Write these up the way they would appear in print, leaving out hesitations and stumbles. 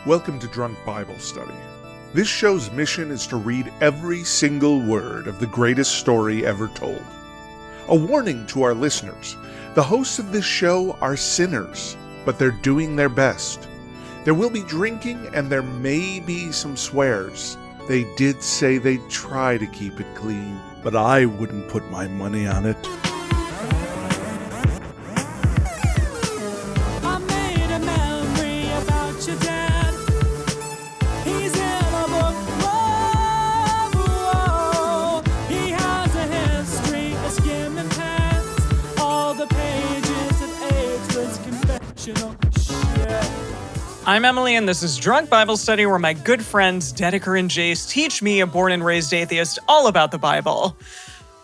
Welcome to Drunk Bible Study. This show's mission is to read every single word of the greatest story ever told. A warning to our listeners, the hosts of this show are sinners, but they're doing their best. There will be drinking and there may be some swears. They did say they'd try to keep it clean, but I wouldn't put my money on it. I'm Emily, and this is Drunk Bible Study, where my good friends Dedeker and Jace teach me, a born and raised atheist, all about the Bible.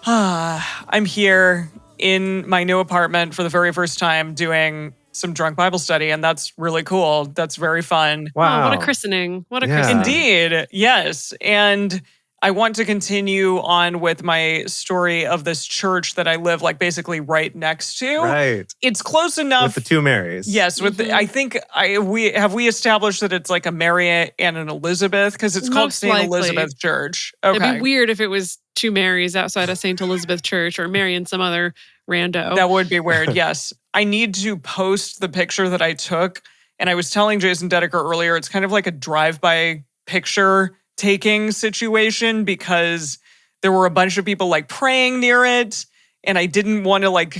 I'm here in my new apartment for the very first time doing some Drunk Bible Study, and that's really cool. That's very fun. Wow. Oh, what a christening. Christening. Indeed, yes. And I want to continue on with my story of this church that I live basically right next to. Right. It's close enough. With the two Marys. Yes, with I think we established that it's like a Mary and an Elizabeth because it's called St. Elizabeth Church. Okay. It'd be weird if it was two Marys outside of St. Elizabeth Church or Mary and some other rando. That would be weird, yes. I need to post the picture that I took. And I was telling Jason Dedeker earlier, it's kind of like a drive-by picture taking situation because there were a bunch of people praying near it, and I didn't want to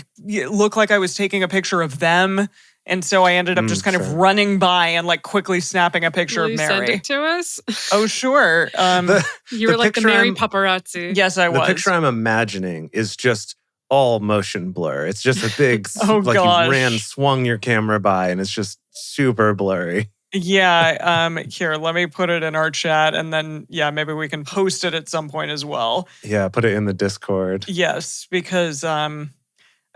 look like I was taking a picture of them, and so I ended up just kind of running by and quickly snapping a picture of Mary. Will you send it to us? Oh, sure. You were like the Mary paparazzi. Yes, I was. The picture I'm imagining is just all motion blur. It's just a big, you swung your camera by, and it's just super blurry. Yeah, here, let me put it in our chat, and then, maybe we can post it at some point as well. Yeah, put it in the Discord. Yes, because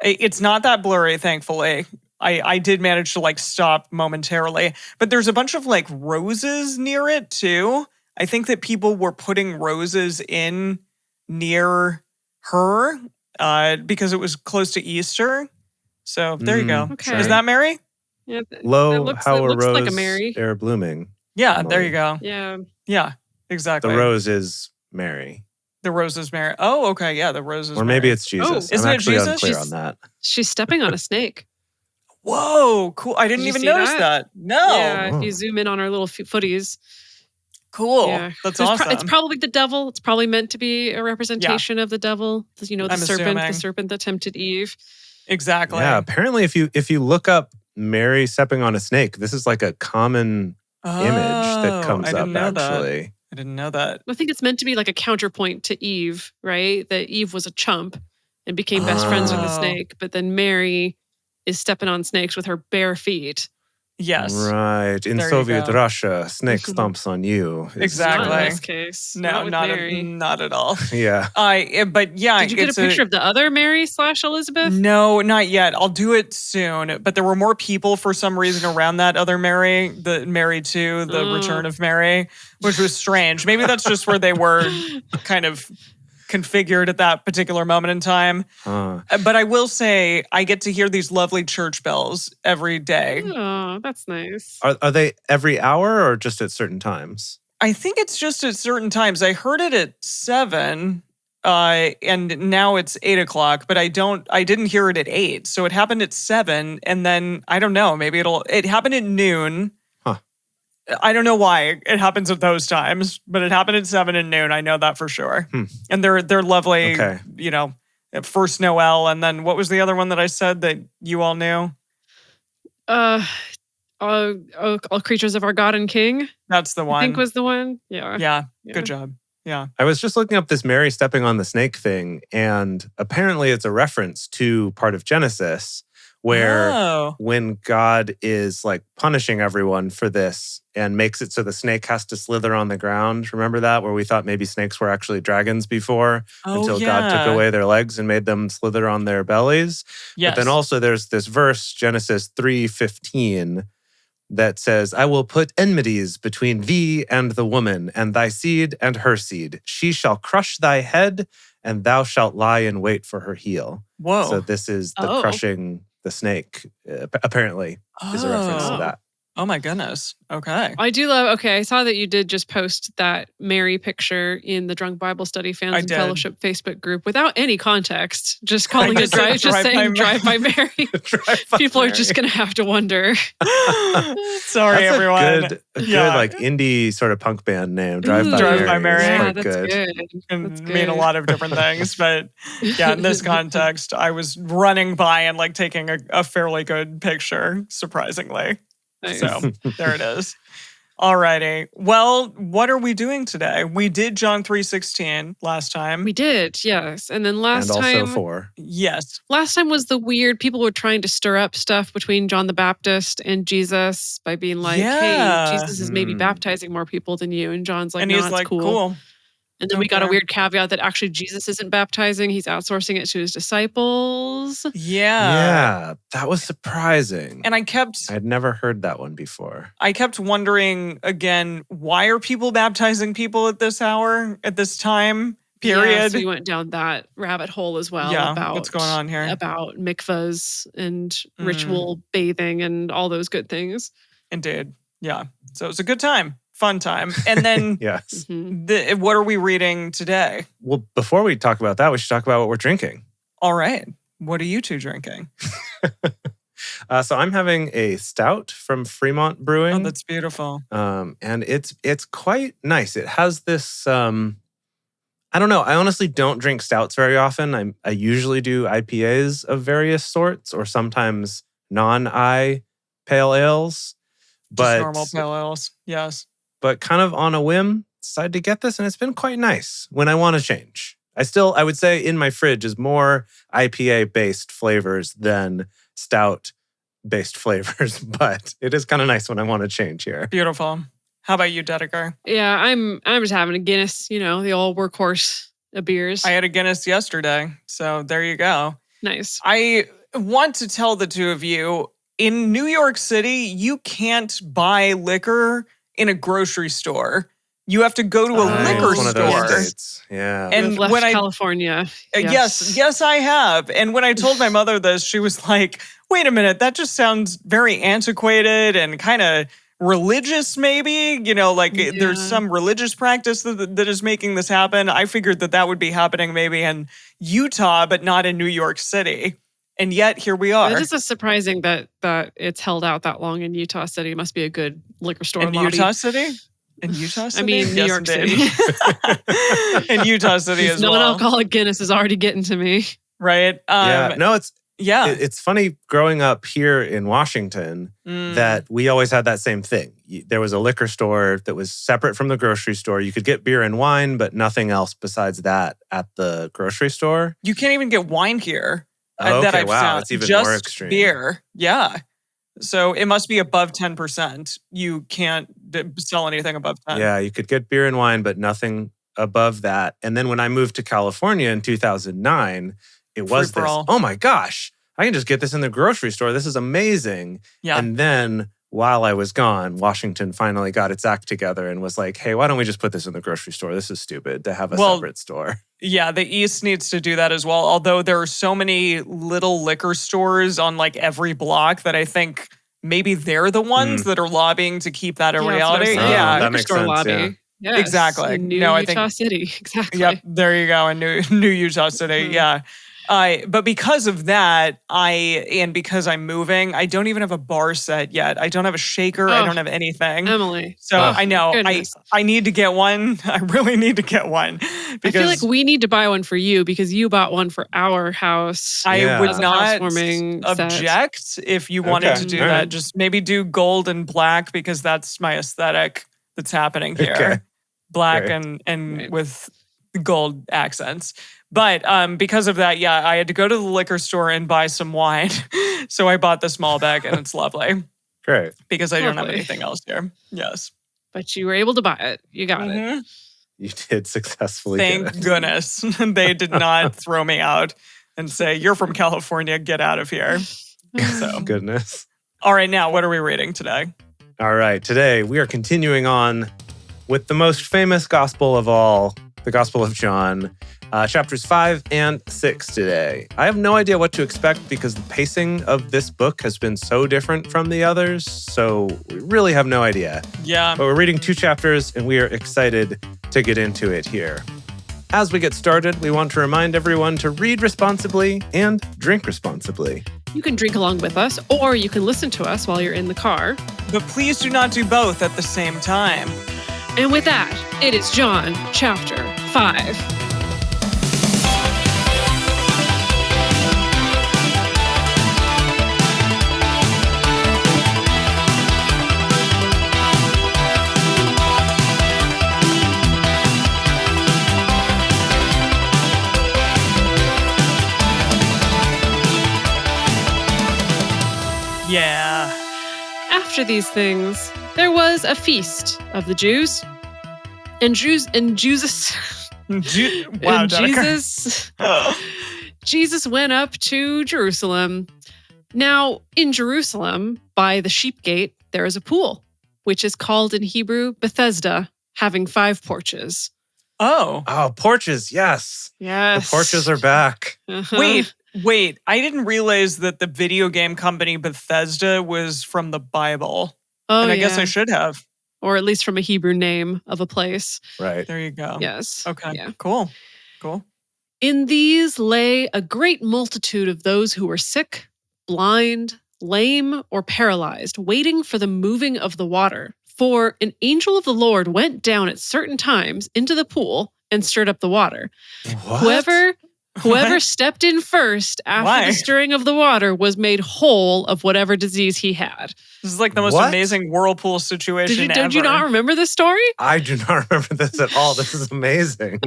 it's not that blurry, thankfully. I did manage to, stop momentarily. But there's a bunch of, roses near it, too. I think that people were putting roses in near her because it was close to Easter. So, there you go. Okay. Is that Mary? Yeah, how a rose like a Mary. They're blooming. Yeah, there you go. Yeah, exactly. The rose is Mary. The rose is Mary. Oh, okay, yeah, the rose is Or Mary. maybe it's Jesus. Isn't I'm it actually Jesus? unclear on that. She's stepping on a snake. Whoa, cool. I didn't even notice that. No. Yeah, if you zoom in on our little footies. Cool. Yeah. That's awesome. It's probably the devil. It's probably meant to be a representation of the devil. The serpent that tempted Eve. Exactly. Yeah, apparently if you look up Mary stepping on a snake, this is a common image that comes up, actually. I didn't know that. I think it's meant to be a counterpoint to Eve, right? That Eve was a chump and became best friends with the snake, but then Mary is stepping on snakes with her bare feet. Yes. Right. In Soviet Russia, snake stomps on you. Exactly. Not in this case. No, not at all. Yeah. But yeah. Did you get a picture of the other Mary / Elizabeth? No, not yet. I'll do it soon. But there were more people for some reason around that other Mary, the Mary 2, the Return of Mary, which was strange. Maybe that's just where they were kind of configured at that particular moment in time. But I will say, I get to hear these lovely church bells every day. Oh, that's nice. Are they every hour or just at certain times? I think it's just at certain times. I heard it at 7, and now it's 8 o'clock, but I didn't hear it at 8. So it happened at 7, and then, I don't know, maybe it happened at noon. I don't know why it happens at those times, but it happened at 7 and noon. I know that for sure. And they're lovely, first Noel. And then what was the other one that I said that you all knew? All creatures of our God and King. That's the one. I think was the one. Yeah. Good job. Yeah. I was just looking up this Mary stepping on the snake thing, and apparently it's a reference to part of Genesis where when God is punishing everyone for this and makes it so the snake has to slither on the ground. Remember that? Where we thought maybe snakes were actually dragons before until God took away their legs and made them slither on their bellies. Yes. But then also there's this verse, Genesis 3:15, that says, I will put enmities between thee and the woman, and thy seed and her seed. She shall crush thy head, and thou shalt lie in wait for her heel. Whoa. So this is the crushing the snake, apparently, is a reference to that. Oh my goodness. Okay. I do love, okay, I saw that you did just post that Mary picture in the Drunk Bible Study Fans and Fellowship Facebook group without any context, just calling it drive, just saying Drive by Mary. People are just going to have to wonder. Sorry, that's everyone. A good like indie sort of punk band name. Drive by Mary. Yeah, that's good. It can mean a lot of different things, but yeah, in this context, I was running by and like taking a fairly good picture, surprisingly. Nice. So there it is. Alrighty. Well, what are we doing today? We did John 3:16 last time. We did, yes. And then last and time. also 4. Yes. Last time was the weird, people were trying to stir up stuff between John the Baptist and Jesus by being like, hey, Jesus is maybe baptizing more people than you. And John's like, and no, he's it's like, cool. And then we got a weird caveat that actually Jesus isn't baptizing. He's outsourcing it to his disciples. Yeah, that was surprising. And I'd never heard that one before. I kept wondering again, why are people baptizing people at this hour, at this time period? Yeah, so we went down that rabbit hole as well about what's going on here. About mikvahs and ritual bathing and all those good things. Indeed. Yeah. So it was a good time. Fun time. And then yes. What are we reading today? Well, before we talk about that, we should talk about what we're drinking. All right. What are you two drinking? So I'm having a stout from Fremont Brewing. Oh, that's beautiful. And it's quite nice. It has this, I don't know. I honestly don't drink stouts very often. I usually do IPAs of various sorts or sometimes non-I pale ales. But just normal pale ales, yes. But kind of on a whim, decided to get this, and it's been quite nice when I want to change. I would say in my fridge is more IPA-based flavors than stout-based flavors, but it is kind of nice when I want to change here. Beautiful. How about you, Dedeker? Yeah, I'm just having a Guinness, the old workhorse of beers. I had a Guinness yesterday, so there you go. Nice. I want to tell the two of you, in New York City, you can't buy liquor in a grocery store. You have to go to a liquor one store. Of those states. Yeah. And left when California. Yes, I have. And when I told my mother this, she was like, wait a minute, that just sounds very antiquated and kind of religious maybe. There's some religious practice that is making this happen. I figured that would be happening maybe in Utah, but not in New York City. And yet, here we are. It is surprising that it's held out that long in Utah City. It must be a good liquor store in lobby. Utah City? In Utah City? I mean, New York City. In Utah City as well. Non-alcoholic Guinness is already getting to me. Right? It's funny growing up here in Washington that we always had that same thing. There was a liquor store that was separate from the grocery store. You could get beer and wine, but nothing else besides that at the grocery store. You can't even get wine here. That I've found. It's even just more extreme. Beer. Yeah. So it must be above 10%. You can't sell anything above 10. Yeah, you could get beer and wine, but nothing above that. And then when I moved to California in 2009, it was this, oh my gosh, I can just get this in the grocery store. This is amazing. Yeah. And then while I was gone, Washington finally got its act together and was like, hey, why don't we just put this in the grocery store? This is stupid to have a separate store. Yeah, the East needs to do that as well. Although there are so many little liquor stores on like every block that I think maybe they're the ones that are lobbying to keep that a reality. Yeah, that makes sense. Lobby. Yeah. Yes, exactly. In Utah City. Exactly. Yep, there you go. In New Utah City. Yeah. But because of that, and because I'm moving, I don't even have a bar set yet. I don't have a shaker. I don't have anything. Emily. So I know I need to get one. I really need to get one. Because I feel like we need to buy one for you because you bought one for our house. I would not object if you wanted to do that. Just maybe do gold and black because that's my aesthetic that's happening here. Okay. Black and with gold accents. But because of that, I had to go to the liquor store and buy some wine. So I bought the small bag and it's lovely. Great. Because I don't have anything else here. Yes. But you were able to buy it. You got it. You did successfully Thank goodness. They did not throw me out and say, you're from California, get out of here. So goodness. All right, now what are we reading today? All right, today we are continuing on with the most famous gospel of all, the Gospel of John, chapters 5 and 6 today. I have no idea what to expect because the pacing of this book has been so different from the others, so we really have no idea. Yeah. But we're reading 2 chapters, and we are excited to get into it here. As we get started, we want to remind everyone to read responsibly and drink responsibly. You can drink along with us, or you can listen to us while you're in the car. But please do not do both at the same time. And with that, it is John chapter 5. Yeah. After these things, there was a feast of the Jews. And Jesus went up to Jerusalem. Now, in Jerusalem, by the sheep gate, there is a pool, which is called in Hebrew Bethesda, having 5 porches. Oh, Porches, yes. Yes. The Porches are back. Uh-huh. Wait. I didn't realize that the video game company Bethesda was from the Bible. Oh, and I yeah. guess I should have. Or at least from a Hebrew name of a place. Right. There you go. Yes. Okay. Yeah. Cool. In these lay a great multitude of those who were sick, blind, lame, or paralyzed, waiting for the moving of the water. For an angel of the Lord went down at certain times into the pool and stirred up the water. What? Whoever stepped in first after Why? the stirring of the water was made whole of whatever disease he had. This is like the most What? amazing whirlpool situation ever. Did you not remember this story? I do not remember this at all. This is amazing.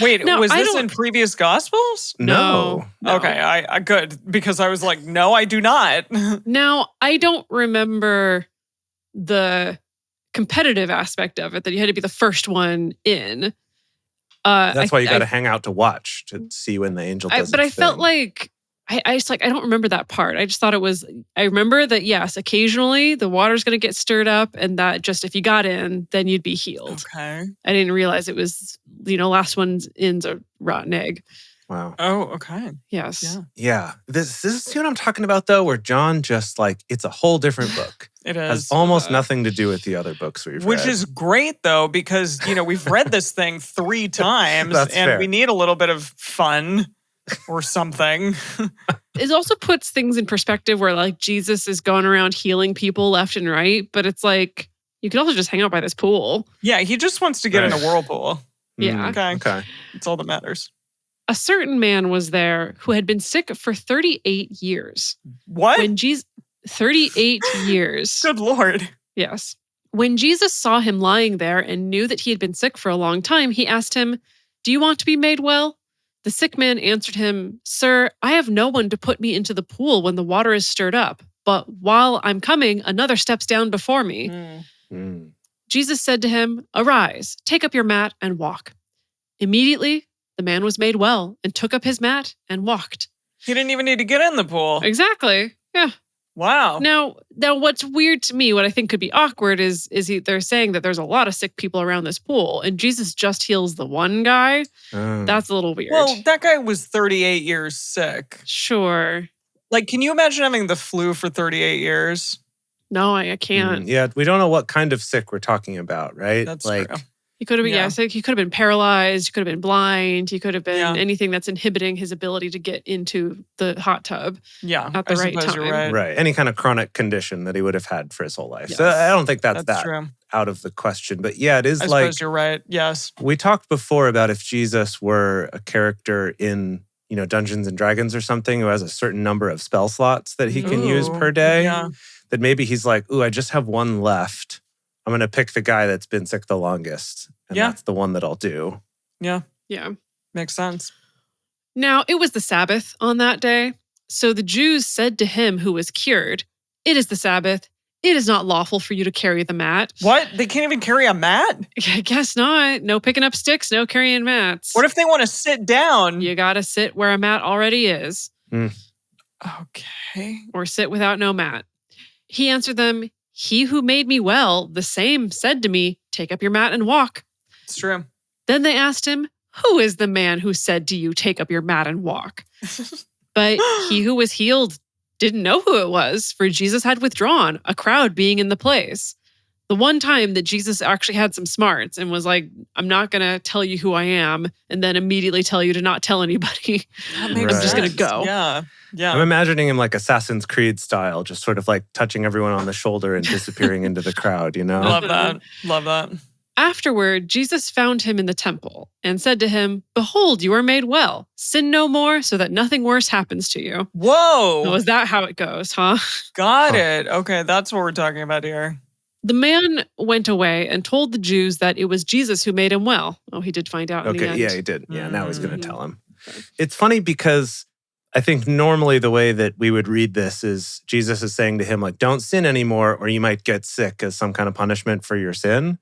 Wait, No, was I this don't- in previous Gospels? No. Okay, I good, because I was like, no, I do not. Now, I don't remember the competitive aspect of it, that you had to be the first one in. That's why you got to hang out to watch to see when the angel does But I its felt thing. like, I don't remember that part. I just thought it was, I remember that, yes, occasionally the water's going to get stirred up and that just if you got in, then you'd be healed. Okay. I didn't realize it was, last one's in's a rotten egg. Wow. Oh, okay. Yes. Yeah. Yeah. This is what I'm talking about, though, where John just it's a whole different book. It Has is. almost nothing to do with the other books we've read. Which is great, though, because, we've read this thing 3 times That's and fair. we need a little bit of fun or something. It also puts things in perspective where Jesus is going around healing people left and right, but it's like, you could also just hang out by this pool. Yeah, he just wants to get in Right. a whirlpool. Yeah. Okay. That's all that matters. A certain man was there who had been sick for 38 years. What? When 38 years. Good Lord. Yes. When Jesus saw him lying there and knew that he had been sick for a long time, he asked him, "Do you want to be made well?" The sick man answered him, "Sir, I have no one to put me into the pool when the water is stirred up, but while I'm coming, another steps down before me." Mm. Jesus said to him, "Arise, take up your mat and walk." Immediately, the man was made well and took up his mat and walked. He didn't even need to get in the pool. Exactly. Yeah. Wow. Now, what's weird to me, what I think could be awkward is they're saying that there's a lot of sick people around this pool, and Jesus just heals the one guy. Oh. That's a little weird. Well, that guy was 38 years sick. Sure. Can you imagine having the flu for 38 years? No, I can't. Yeah, we don't know what kind of sick we're talking about, right? That's true. He could have been, Yeah. he could have been paralyzed. He could have been blind. He could have been Yeah. anything that's inhibiting his ability to get into the hot tub. Yeah, At the I right suppose you're time. right. Right. Any kind of chronic condition that he would have had for his whole life. Yes. So I don't think that's That's that true. out of the question. But yeah, it is I like suppose you're right. Yes. we talked before about if Jesus were a character in, Dungeons and Dragons or something who has a certain number of spell slots that he can use Ooh, per day. yeah. That maybe he's like, ooh, I just have one left. I'm going to pick the guy that's been sick the longest. And Yeah. that's the one that I'll do. Yeah. Yeah. Makes sense. Now, it was the Sabbath on that day. So the Jews said to him who was cured, "It is the Sabbath. It is not lawful for you to carry the mat." What? They can't even carry a mat? I guess not. No picking up sticks, no carrying mats. What if they want to sit down? You got to sit where a mat already is, Okay. or sit without no mat. He answered them, "He who made me well, the same said to me, 'Take up your mat and walk.'" It's true. Then they asked him, "Who is the man who said to you, 'Take up your mat and walk'?" But he who was healed didn't know who it was, for Jesus had withdrawn, a crowd being in the place. The one time that Jesus actually had some smarts and was like, "I'm not going to tell you who I am," and then immediately tell you to not tell anybody. That I'm makes just going sense. to go. Yeah. I'm imagining him like Assassin's Creed style, just sort of like touching everyone on the shoulder and disappearing into the crowd, you know? Love that. Love that. Afterward, Jesus found him in the temple and said to him, "Behold, you are made well. Sin no more so that nothing worse happens to you." Whoa. So is that how it goes, huh? Got it. Okay, that's what we're talking about here. The man went away and told the Jews that it was Jesus who made him well. Oh, he did find out in the end. Yeah, he did. Yeah, now he's going to Mhm. tell him. It's funny because I think normally the way that we would read this is Jesus is saying to him, like, don't sin anymore or you might get sick as some kind of punishment for your sin.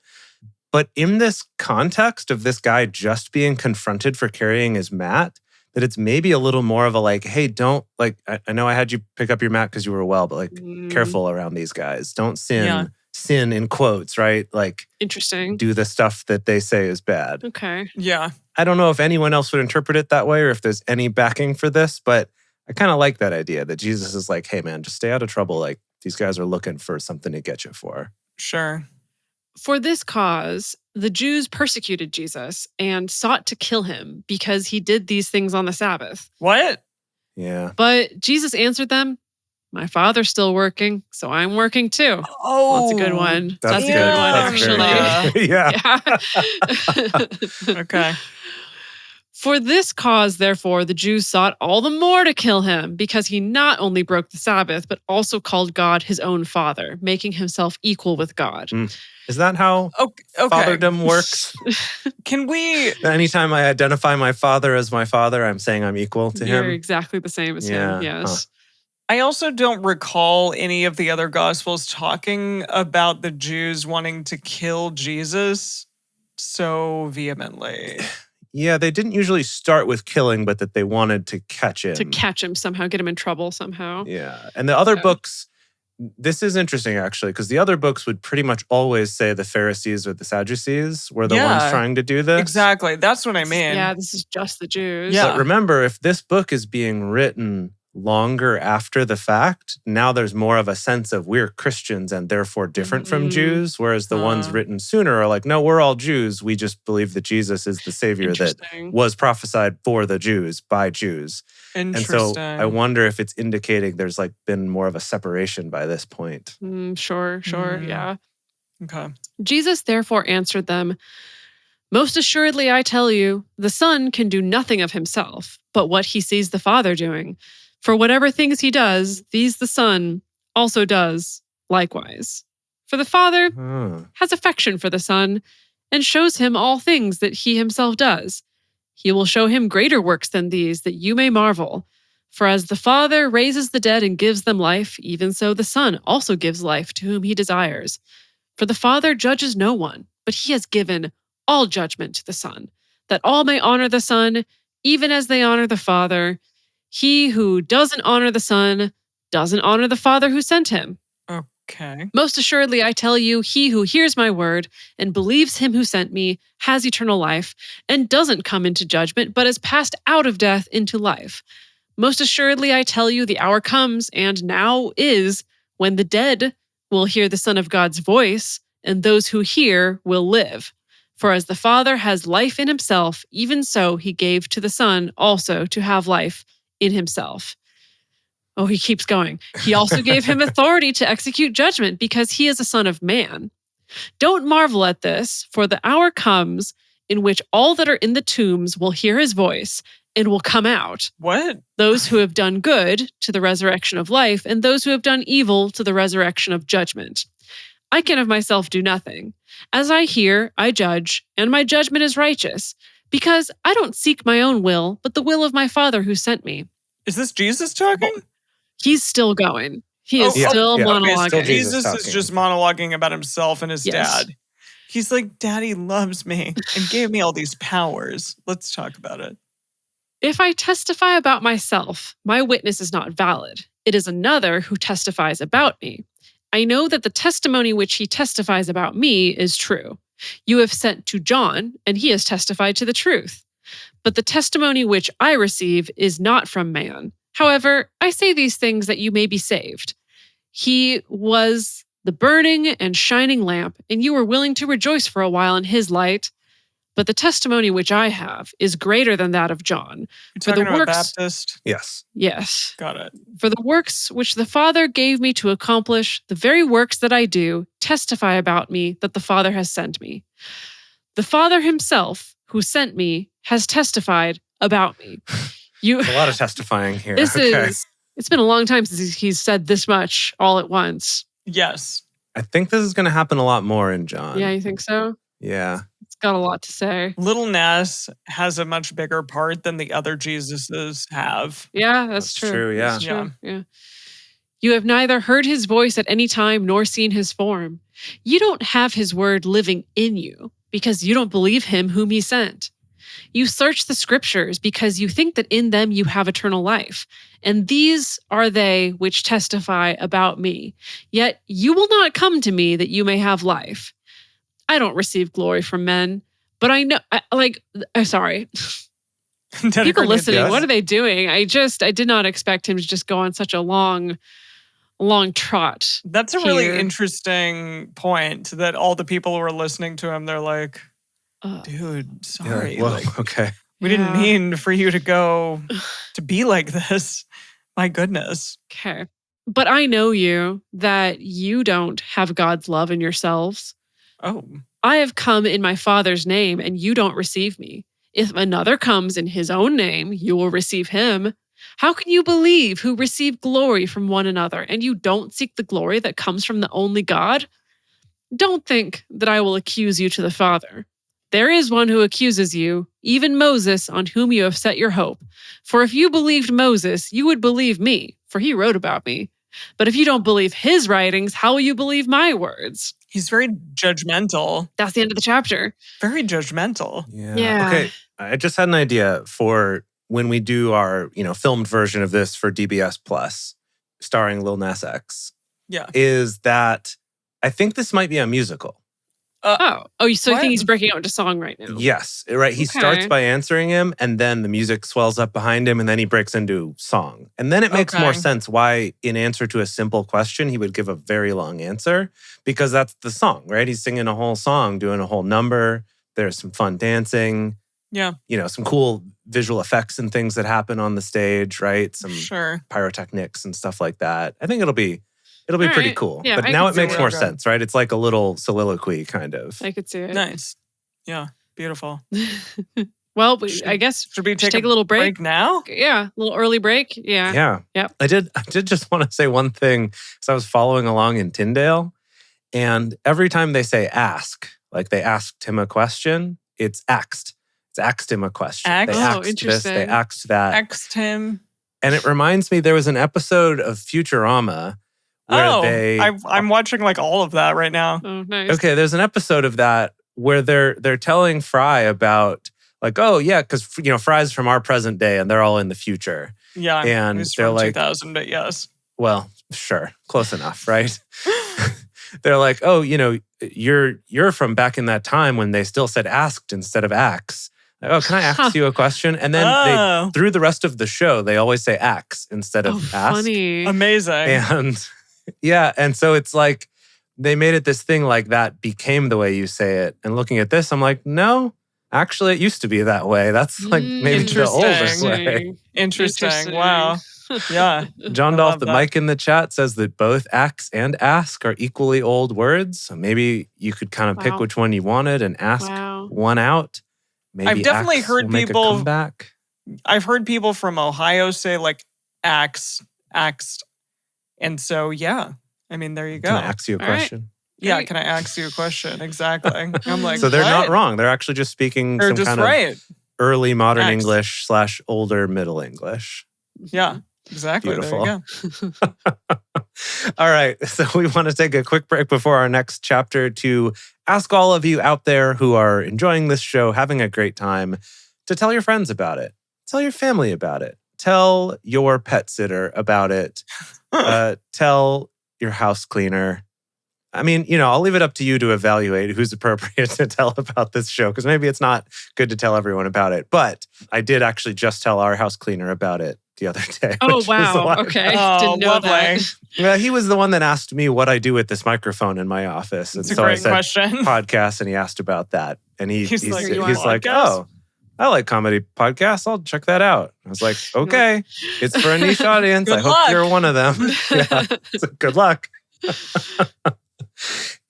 But in this context of this guy just being confronted for carrying his mat, that it's maybe a little more of a like, hey, don't, like, I know I had you pick up your mat because you were well, but like, careful around these guys. Don't sin. Yeah. Sin in quotes, right? Like, Interesting. do the stuff that they say is bad. Okay. Yeah. I don't know if anyone else would interpret it that way or if there's any backing for this, but I kind of like that idea that Jesus is like, hey man, just stay out of trouble. Like, these guys are looking for something to get you for. Sure. For this cause, the Jews persecuted Jesus and sought to kill him because he did these things on the Sabbath. What? Yeah. But Jesus answered them, "My Father's still working, so I'm working too." Oh, That's a good one. That's a good. good one, That's very actually. Yeah. Okay. For this cause, therefore, the Jews sought all the more to kill him, because he not only broke the Sabbath, but also called God his own Father, making himself equal with God. Is that how Okay. fatherdom works? Can we? Anytime I identify my father as my father, I'm saying I'm equal to You're him? exactly the same as Yeah, him, yes. I also don't recall any of the other Gospels talking about the Jews wanting to kill Jesus so vehemently. Yeah, they didn't usually start with killing, but that they wanted to catch him. To catch him somehow, get him in trouble somehow. Yeah. And the other books, this is interesting actually, because the other books would pretty much always say the Pharisees or the Sadducees were the ones trying to do this. Exactly. That's what I mean. Yeah, this is just the Jews. Yeah. But remember, if this book is being written longer after the fact, now there's more of a sense of we're Christians and therefore different from Jews, whereas the ones written sooner are like, no, we're all Jews. We just believe that Jesus is the Savior that was prophesied for the Jews by Jews. And so I wonder if it's indicating there's like been more of a separation by this point. Sure, yeah. Okay. Jesus therefore answered them, "Most assuredly I tell you, the Son can do nothing of himself, but what he sees the Father doing. For whatever things he does, these the Son also does likewise. For the Father has affection for the Son and shows him all things that he himself does. He will show him greater works than these, that you may marvel. For as the Father raises the dead and gives them life, even so the Son also gives life to whom he desires. For the Father judges no one, but he has given all judgment to the Son, that all may honor the Son, even as they honor the Father. He who doesn't honor the Son doesn't honor the Father who sent him. Okay. Most assuredly, I tell you, he who hears my word and believes him who sent me has eternal life and doesn't come into judgment, but is passed out of death into life. Most assuredly, I tell you, the hour comes, and now is, when the dead will hear the Son of God's voice, and those who hear will live. For as the Father has life in himself, even so he gave to the Son also to have life in himself. Oh, he keeps going. He also gave him authority to execute judgment because he is a son of man. Don't marvel at this, for the hour comes in which all that are in the tombs will hear his voice and will come out. What? Those who have done good to the resurrection of life, and those who have done evil to the resurrection of judgment. I can of myself do nothing. As I hear, I judge, and my judgment is righteous, because I don't seek my own will, but the will of my Father who sent me. Is this Jesus talking? He's still going. He is still monologuing. Still Jesus is just monologuing about himself and his dad. He's like, Daddy loves me and gave me all these powers. Let's talk about it. If I testify about myself, my witness is not valid. It is another who testifies about me. I know that the testimony which he testifies about me is true. You have sent to John, and he has testified to the truth. But the testimony which I receive is not from man. However, I say these things that you may be saved. He was the burning and shining lamp, and you were willing to rejoice for a while in his light. But the testimony which I have is greater than that of John. You're talking about Baptist? Yes. Yes. Got it. For the works which the Father gave me to accomplish, the very works that I do, testify about me that the Father has sent me. The Father himself, who sent me, has testified about me. A lot of testifying here. It's been a long time since he's said this much all at once. Yes. I think this is going to happen a lot more in John. Yeah, you think so? Yeah. It's got a lot to say. Little Nas has a much bigger part than the other Jesuses have. Yeah, that's true. Yeah. That's true. Yeah. You have neither heard his voice at any time nor seen his form. You don't have his word living in you because you don't believe him whom he sent. You search the scriptures because you think that in them you have eternal life. And these are they which testify about me. Yet you will not come to me that you may have life. I don't receive glory from men, but I know, sorry. People listening, what are they doing? I did not expect him to just go on such a long trot. That's a really interesting point that all the people who are listening to him, they're like, dude, sorry. Yeah, well, okay. We didn't mean for you to go to be like this. My goodness. Okay. But I know you, that you don't have God's love in yourselves. Oh. I have come in my Father's name, and you don't receive me. If another comes in his own name, you will receive him. How can you believe who receive glory from one another, and you don't seek the glory that comes from the only God? Don't think that I will accuse you to the Father. There is one who accuses you, even Moses, on whom you have set your hope. For if you believed Moses, you would believe me, for he wrote about me. But if you don't believe his writings, how will you believe my words? He's very judgmental. That's the end of the chapter. Very judgmental. Yeah. Okay. I just had an idea for when we do our, filmed version of this for DBS Plus, starring Lil Nas X. Yeah. Is that I think this might be a musical. So you think he's breaking out into song right now? Yes, right. He starts by answering him, and then the music swells up behind him, and then he breaks into song. And then it makes more sense why, in answer to a simple question, he would give a very long answer, because that's the song, right? He's singing a whole song, doing a whole number. There's some fun dancing. Yeah. Some cool visual effects and things that happen on the stage, right? Some pyrotechnics and stuff like that. I think it'll be pretty cool. Yeah, but now it makes more sense, right? It's like a little soliloquy, kind of. I could see it. Nice. Yeah. Beautiful. Well, I guess should we take a little break now? Yeah, a little early break. Yeah. Yeah. Yep. I did just want to say one thing. So I was following along in Tyndale, and every time they say ask, like they asked him a question, it's axed. It's asked him a question. They axed interesting. This, they axed that. Axed him. And it reminds me, there was an episode of Futurama where I'm watching like all of that right now. Oh, nice. Okay, there's an episode of that where they're telling Fry about like, oh yeah, because Fry's from our present day and they're all in the future. Yeah, and he's they're from like 2000, but yes. Well, sure, close enough, right? They're like, oh, you're from back in that time when they still said asked instead of axe. Like, oh, can I ask you a question? And then through the rest of the show, they always say axe instead of ask. Funny. Amazing. And yeah, and so it's like they made it this thing like that became the way you say it. And looking at this, I'm like, no, actually, it used to be that way. That's like maybe the oldest way. Interesting. Wow. Yeah. John Dolph, the mic in the chat, says that both axe and ask are equally old words. So maybe you could kind of pick which one you wanted and ask one out. Maybe I've definitely heard people back. I've heard people from Ohio say like axed. And so, yeah. I mean, there you go. Can I ask you a question? Yeah, can I ask you a question? Exactly. I'm like, so they're not wrong. They're actually just speaking some kind of early modern English / older Middle English. Yeah, exactly. Beautiful. There you go. All right. So we want to take a quick break before our next chapter to ask all of you out there who are enjoying this show, having a great time, to tell your friends about it. Tell your family about it. Tell your pet sitter about it. Tell your house cleaner. I mean, I'll leave it up to you to evaluate who's appropriate to tell about this show, because maybe it's not good to tell everyone about it. But I did actually just tell our house cleaner about it the other day. Oh, wow. Okay. Didn't know that. Well, he was the one that asked me what I do with this microphone in my office. It's a great question. Podcast, and he asked about that. And he's like, podcast? oh, I like comedy podcasts. I'll check that out. I was like, okay, it's for a niche audience. I hope you're one of them. Yeah, so good luck.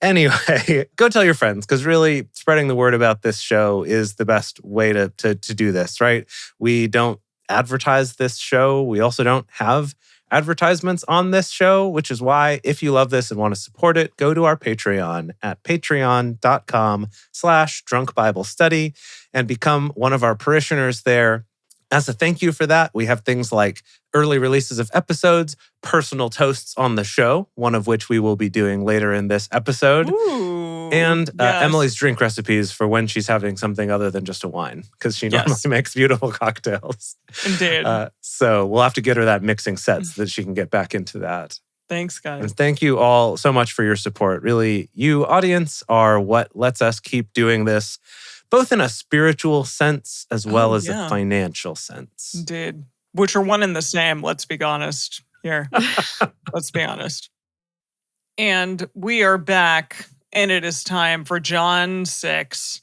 Anyway, go tell your friends, because really spreading the word about this show is the best way to do this, right? We don't advertise this show. We also don't have advertisements on this show, which is why if you love this and want to support it, go to our Patreon at patreon.com/drunkbiblestudy and become one of our parishioners there. As a thank you for that, we have things like early releases of episodes, personal toasts on the show, one of which we will be doing later in this episode, and Emily's drink recipes for when she's having something other than just a wine, because she normally makes beautiful cocktails. Indeed. So we'll have to get her that mixing set so that she can get back into that. Thanks, guys. And thank you all so much for your support. Really, you audience are what lets us keep doing this, both in a spiritual sense as well as a financial sense. Indeed. Which are one and the same, let's be honest here. Let's be honest. And we are back, and it is time for John 6.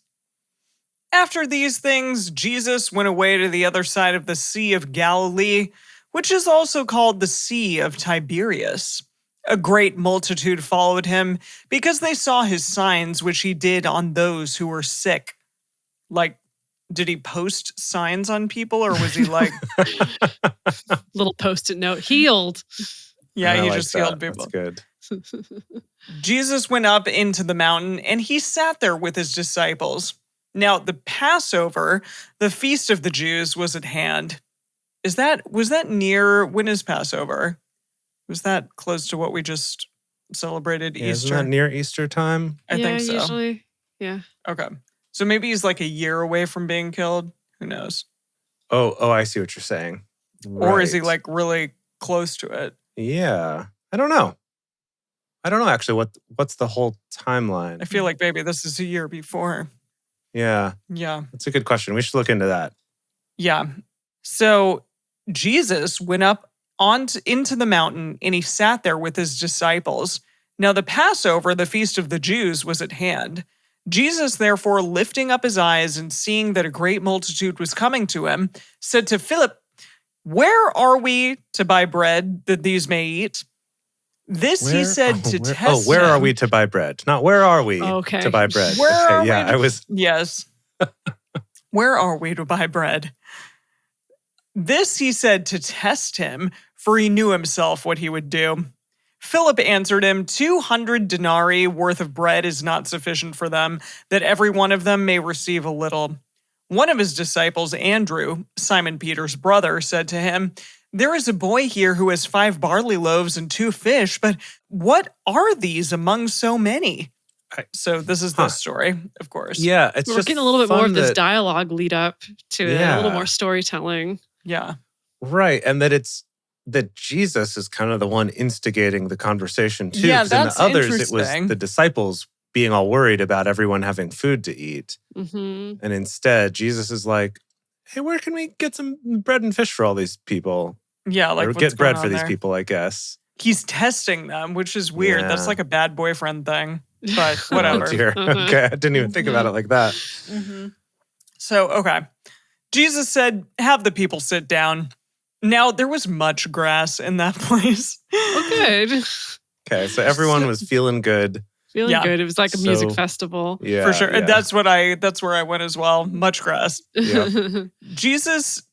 After these things, Jesus went away to the other side of the Sea of Galilee, which is also called the Sea of Tiberias. A great multitude followed him because they saw his signs which he did on those who were sick. Like, did he post signs on people, or was he like... Little Post-it note, healed. Yeah, he just healed people. That's good. Jesus went up into the mountain, and he sat there with his disciples. Now, the Passover, the feast of the Jews, was at hand. Was that near, when is Passover? Was that close to what we just celebrated, Easter? Isn't that near Easter time? I think so. Usually, yeah. Okay. So maybe he's like a year away from being killed. Who knows? Oh, I see what you're saying. Or is he like really close to it? Yeah. I don't know actually what's the whole timeline. I feel like maybe this is a year before. Yeah. Yeah. That's a good question. We should look into that. Yeah. So Jesus went up into the mountain, and he sat there with his disciples. Now the Passover, the feast of the Jews, was at hand. Jesus, therefore, lifting up his eyes and seeing that a great multitude was coming to him, said to Philip, "Where are we to buy bread that these may eat?" This he said to test him. Where are we to buy bread? Not where are we to buy bread? Yes. Where are we to buy bread? This he said to test him, for he knew himself what he would do. Philip answered him, 200 denarii worth of bread is not sufficient for them, that every one of them may receive a little. One of his disciples, Andrew, Simon Peter's brother, said to him, "There is a boy here who has 5 barley loaves and 2 fish, but what are these among so many?" So this is the story, of course. Yeah, we're getting a little bit more of this dialogue lead up to it, a little more storytelling. Yeah. Right, and that Jesus is kind of the one instigating the conversation too. Yeah, that's in the others, interesting. it was the disciples being all worried about everyone having food to eat. Mm-hmm. And instead, Jesus is like, hey, where can we get some bread and fish for all these people? Yeah, like or get bread for these people, I guess. He's testing them, which is weird. Yeah. That's like a bad boyfriend thing, but whatever. Oh, dear. Okay, I didn't even think about it like that. Mm-hmm. So, okay. Jesus said, "Have the people sit down." Now, there was much grass in that place. Oh, good. Okay, so everyone was feeling good. Feeling good. It was like a music festival. Yeah, for sure. Yeah. That's where I went as well. Much grass. Yep.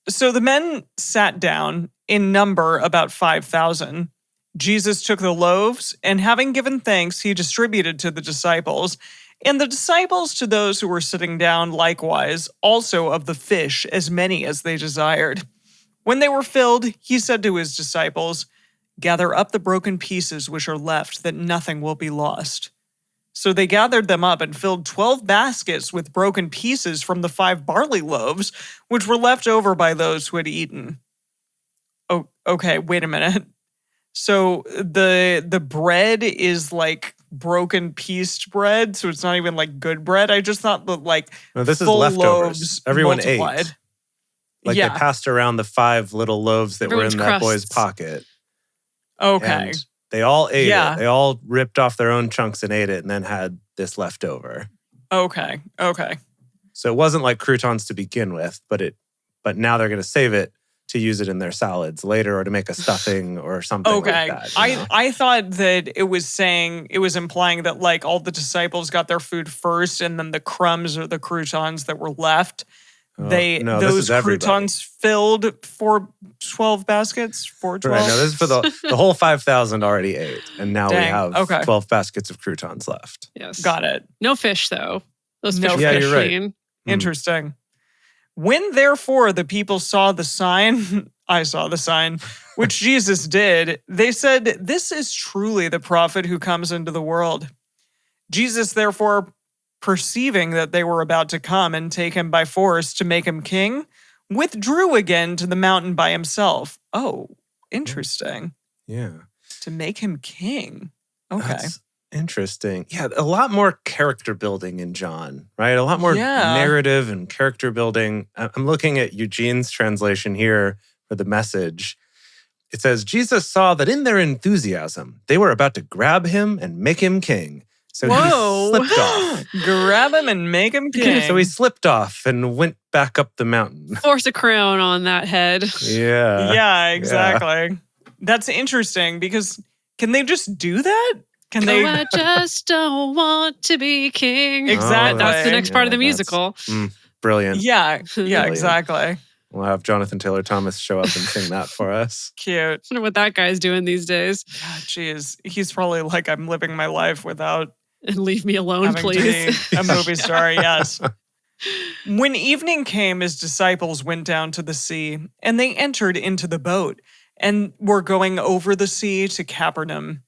So the men sat down, in number about 5,000. Jesus took the loaves, and having given thanks, he distributed to the disciples, and the disciples to those who were sitting down likewise, also of the fish, as many as they desired. When they were filled, he said to his disciples, "Gather up the broken pieces which are left, that nothing will be lost." So they gathered them up and filled 12 baskets with broken pieces from the 5 barley loaves, which were left over by those who had eaten. Oh, okay, wait a minute. So the bread is like broken pieced bread, so it's not even like good bread. I just thought that like no, this is full leftovers. loaves Everyone multiplied. ate. Like they passed around the 5 little loaves that Everyone's were in that crusts. boy's pocket. Okay. And they all ate Yeah. it. They all ripped off their own chunks and ate it and then had this left over. Okay. So it wasn't like croutons to begin with, but now they're going to save it to use it in their salads later or to make a stuffing or something like that. I thought that it was implying that like all the disciples got their food first and then the crumbs or the croutons that were left, those croutons filled for 12 baskets, for 12. Right, no, this is for the whole 5,000 already ate. And now we have 12 baskets of croutons left. Yes. Got it. No fish, though. Those fish yeah, fish you're right. clean. Interesting. When therefore the people saw the sign, I saw the sign, which Jesus did, they said, "This is truly the prophet who comes into the world." Jesus therefore, perceiving that they were about to come and take him by force to make him king, withdrew again to the mountain by himself. Oh, interesting. Yeah. To make him king. Okay. That's interesting. Yeah, a lot more character building in John, right? A lot more narrative and character building. I'm looking at Eugene's translation here for the Message. It says, Jesus saw that in their enthusiasm, they were about to grab him and make him king. So he slipped off. Grab him and make him king. So he slipped off and went back up the mountain. Force a crown on that head. Yeah. Yeah, exactly. Yeah. That's interesting because can they just do that? Can they? I just don't want to be king. Exactly. That's the next part of the musical. Brilliant. Yeah, exactly. We'll have Jonathan Taylor Thomas show up and sing that for us. Cute. I wonder what that guy's doing these days. God, geez. He's probably like, I'm living my life without... And leave me alone, please. A movie star, yes. When evening came, his disciples went down to the sea, and they entered into the boat, and were going over the sea to Capernaum.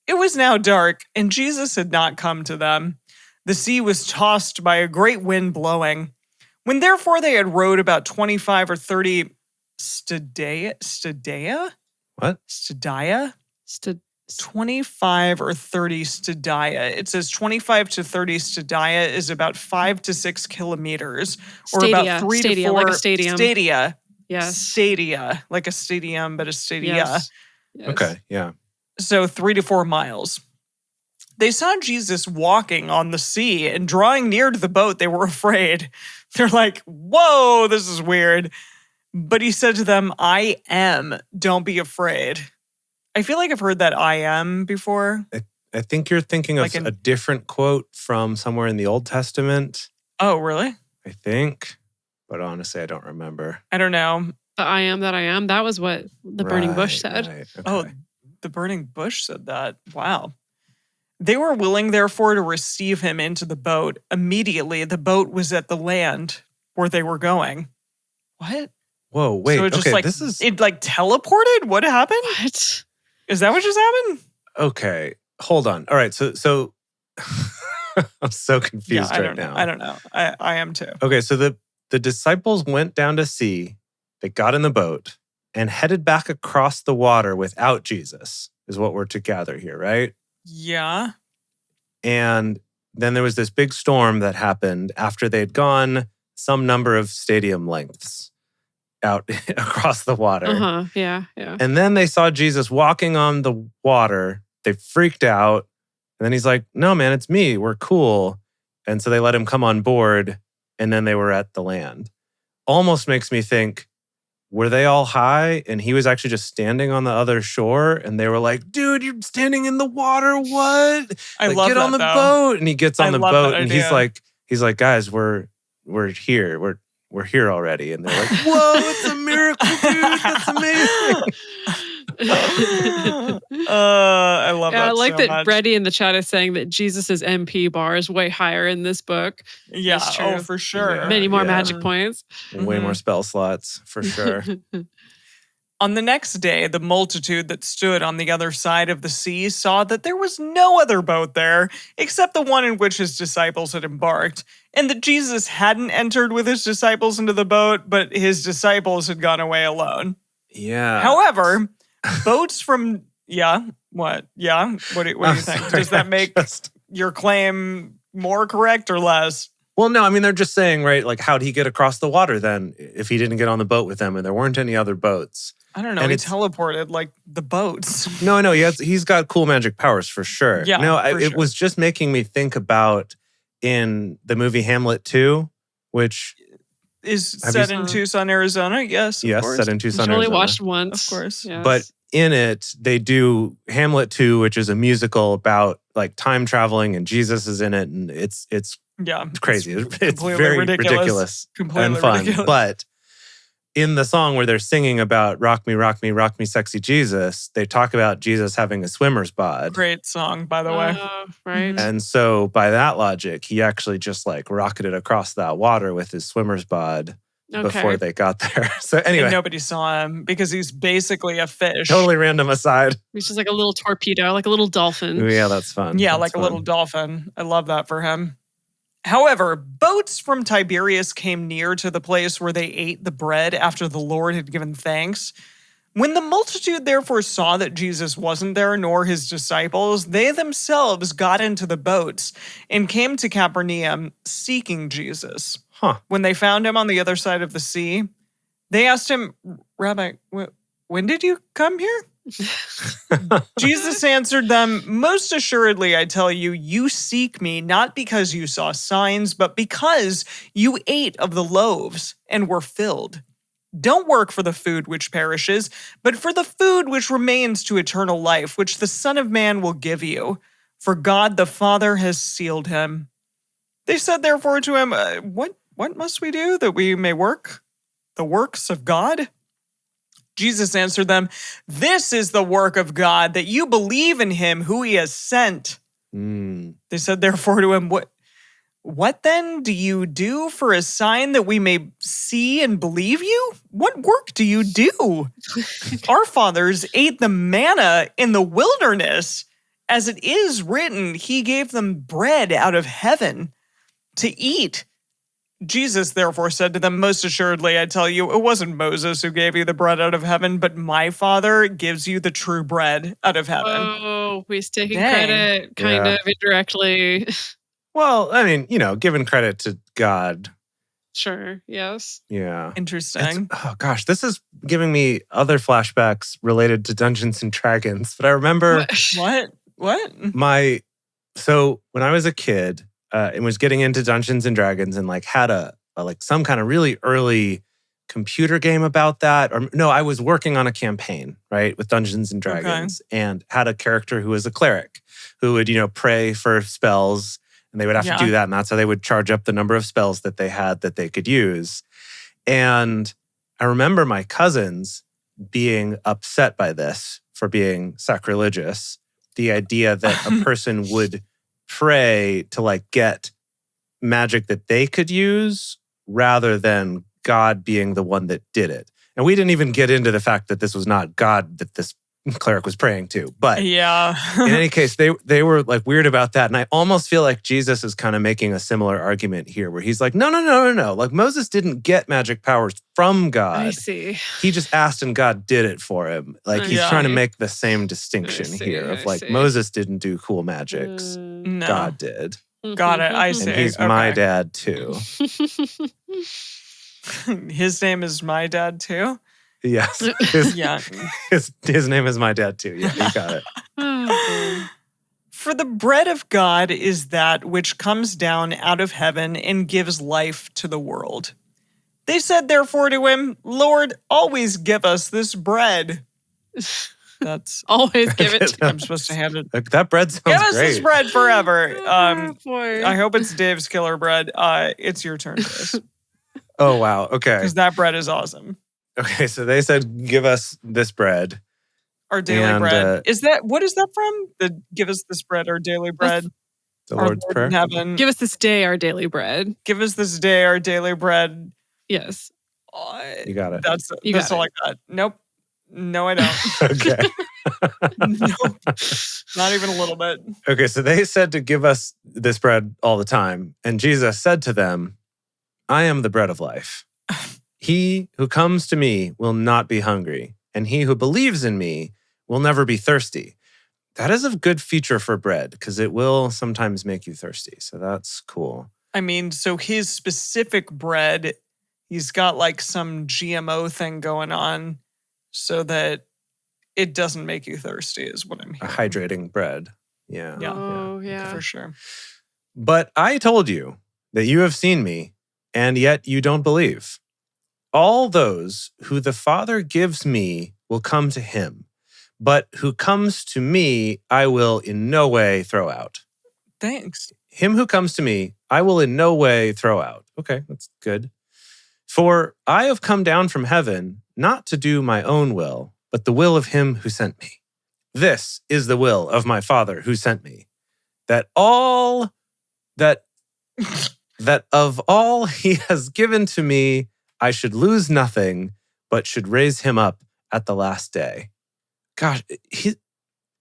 It was now dark, and Jesus had not come to them. The sea was tossed by a great wind blowing. When therefore they had rowed about 25 or 30 stadia? What? Stadia? 25 or 30 stadia. It says 25 to 30 stadia is about 5 to 6 kilometers. Or about 3 to 4. Like a stadium. Stadia. Yes. Stadia. Like a stadium, but a stadia. Yes. Okay, yeah. So 3 to 4 miles. They saw Jesus walking on the sea, and drawing near to the boat, they were afraid. They're like, whoa, this is weird. But he said to them, I am. Don't be afraid. I feel like I've heard that I am before. I think you're thinking of a different quote from somewhere in the Old Testament. Oh, really? I think. But honestly, I don't remember. I don't know. The I am that I am. That was what the burning bush said. Right, okay. Oh, the burning bush said that. Wow. They were willing, therefore, to receive him into the boat. Immediately, the boat was at the land where they were going. What? Whoa, wait. So it just it like teleported? What happened? What? Is that what just happened? Okay, hold on. All right, so I'm so confused now. I don't know. I am too. Okay, so the disciples went down to sea, they got in the boat, and headed back across the water without Jesus, is what we're to gather here, right? Yeah. And then there was this big storm that happened after they'd gone some number of stadium lengths out across the water. Yeah. And then they saw Jesus walking on the water. They freaked out. And then he's like, no, man, it's me. We're cool. And so they let him come on board. And then they were at the land. Almost makes me think, were they all high? And he was actually just standing on the other shore. And they were like, dude, you're standing in the water. What? I love get that, on the though. boat. And he gets on the boat. And idea. he's like, guys, we're here. We're here already. And they're like, whoa, it's a miracle, dude. That's amazing. I love that. I like so that much. Brady in the chat is saying that Jesus's MP bar is way higher in this book. Yeah, oh, for sure. Yeah. Many more magic points. Way more spell slots, for sure. On the next day, the multitude that stood on the other side of the sea saw that there was no other boat there except the one in which his disciples had embarked, and that Jesus hadn't entered with his disciples into the boat, but his disciples had gone away alone. Yeah. However, boats from What? Yeah? What do you think? Sorry, Does that make your claim more correct or less? Well, no, I mean, they're just saying, right, like, how'd he get across the water then if he didn't get on the boat with them and there weren't any other boats? I don't know. And he teleported like the boats. No, I know. He's got cool magic powers for sure. Yeah, no, it was just making me think about in the movie Hamlet 2, which is set in Tucson, Arizona. Yes, of course. Set in Tucson, Arizona. Arizona. Only watched once. Of course. Yes. But in it, they do Hamlet 2, which is a musical about like time traveling, and Jesus is in it, and it's crazy. It's very ridiculous and fun. Ridiculous. But in the song where they're singing about rock me, sexy Jesus, they talk about Jesus having a swimmer's bod. Great song, by the way. Right. And so by that logic, he actually just like rocketed across that water with his swimmer's bod before they got there. So anyway. And nobody saw him because he's basically a fish. Totally random aside. He's just like a little torpedo, like a little dolphin. Ooh, yeah, that's fun. Yeah, that's like fun. a little dolphin. I love that for him. However, boats from Tiberias came near to the place where they ate the bread after the Lord had given thanks. When the multitude therefore saw that Jesus wasn't there, nor his disciples, they themselves got into the boats and came to Capernaum seeking Jesus. When they found him on the other side of the sea, they asked him, Rabbi, when did you come here? Jesus answered them, most assuredly, I tell you, you seek me not because you saw signs, but because you ate of the loaves and were filled. Don't work for the food which perishes, but for the food which remains to eternal life, which the Son of Man will give you. For God the Father has sealed him. They said therefore to him, What must we do that we may work the works of God? Jesus answered them, this is the work of God, that you believe in him who he has sent. They said therefore to him, What then do you do for a sign that we may see and believe you? What work do you do? Our fathers ate the manna in the wilderness. As it is written, he gave them bread out of heaven to eat. Jesus therefore said to them, most assuredly, I tell you, it wasn't Moses who gave you the bread out of heaven, but my Father gives you the true bread out of heaven. Oh, he's taking credit, kind of indirectly. Well, I mean, giving credit to God. Sure, yes. Yeah. Interesting. Oh gosh, this is giving me other flashbacks related to Dungeons and Dragons. But I remember What? So when I was a kid, and was getting into Dungeons and Dragons and like had a some kind of really early computer game about that. Or no, I was working on a campaign, right, with Dungeons and Dragons and had a character who was a cleric who would, pray for spells. And they would have to do that. And that's how they would charge up the number of spells that they had that they could use. And I remember my cousins being upset by this for being sacrilegious. The idea that a person would pray to get magic that they could use rather than God being the one that did it. And we didn't even get into the fact that this was not God that this cleric was praying to. But in any case, they were weird about that. And I almost feel like Jesus is kind of making a similar argument here where he's like, no. Like Moses didn't get magic powers from God. I see. He just asked and God did it for him. He's trying to make the same distinction here of Moses didn't do cool magics. No. God did. Got it. I see. And he's my dad too. His name is my dad too? Yes. His name is my dad too. Yeah, you got it. For the bread of God is that which comes down out of heaven and gives life to the world. They said therefore to him, Lord, always give us this bread. That's always give it to I'm supposed to hand it. That bread sounds great. Give us this bread forever. Boy. I hope it's Dave's killer bread. It's your turn, Chris. Oh, wow. Okay. Because that bread is awesome. Okay, so they said, give us this bread. Our daily bread. What is that from? Give us this bread, our daily bread. The Lord's Prayer? In heaven. Give us this day our daily bread. Give us this day our daily bread. Yes. You got it. That's all I got. Nope. No, I don't. Okay. Nope. Not even a little bit. Okay, so they said to give us this bread all the time. And Jesus said to them, I am the bread of life. He who comes to me will not be hungry, and he who believes in me will never be thirsty. That is a good feature for bread because it will sometimes make you thirsty. So that's cool. I mean, so his specific bread, he's got like some GMO thing going on so that it doesn't make you thirsty is what I'm hearing. A hydrating bread. Yeah. Oh, yeah. For sure. But I told you that you have seen me, and yet you don't believe. All those who the Father gives me will come to him, but who comes to me, I will in no way throw out. Thanks. Him who comes to me, I will in no way throw out. Okay, that's good. For I have come down from heaven, not to do my own will, but the will of him who sent me. This is the will of my Father who sent me, that of all he has given to me, I should lose nothing, but should raise him up at the last day. Gosh,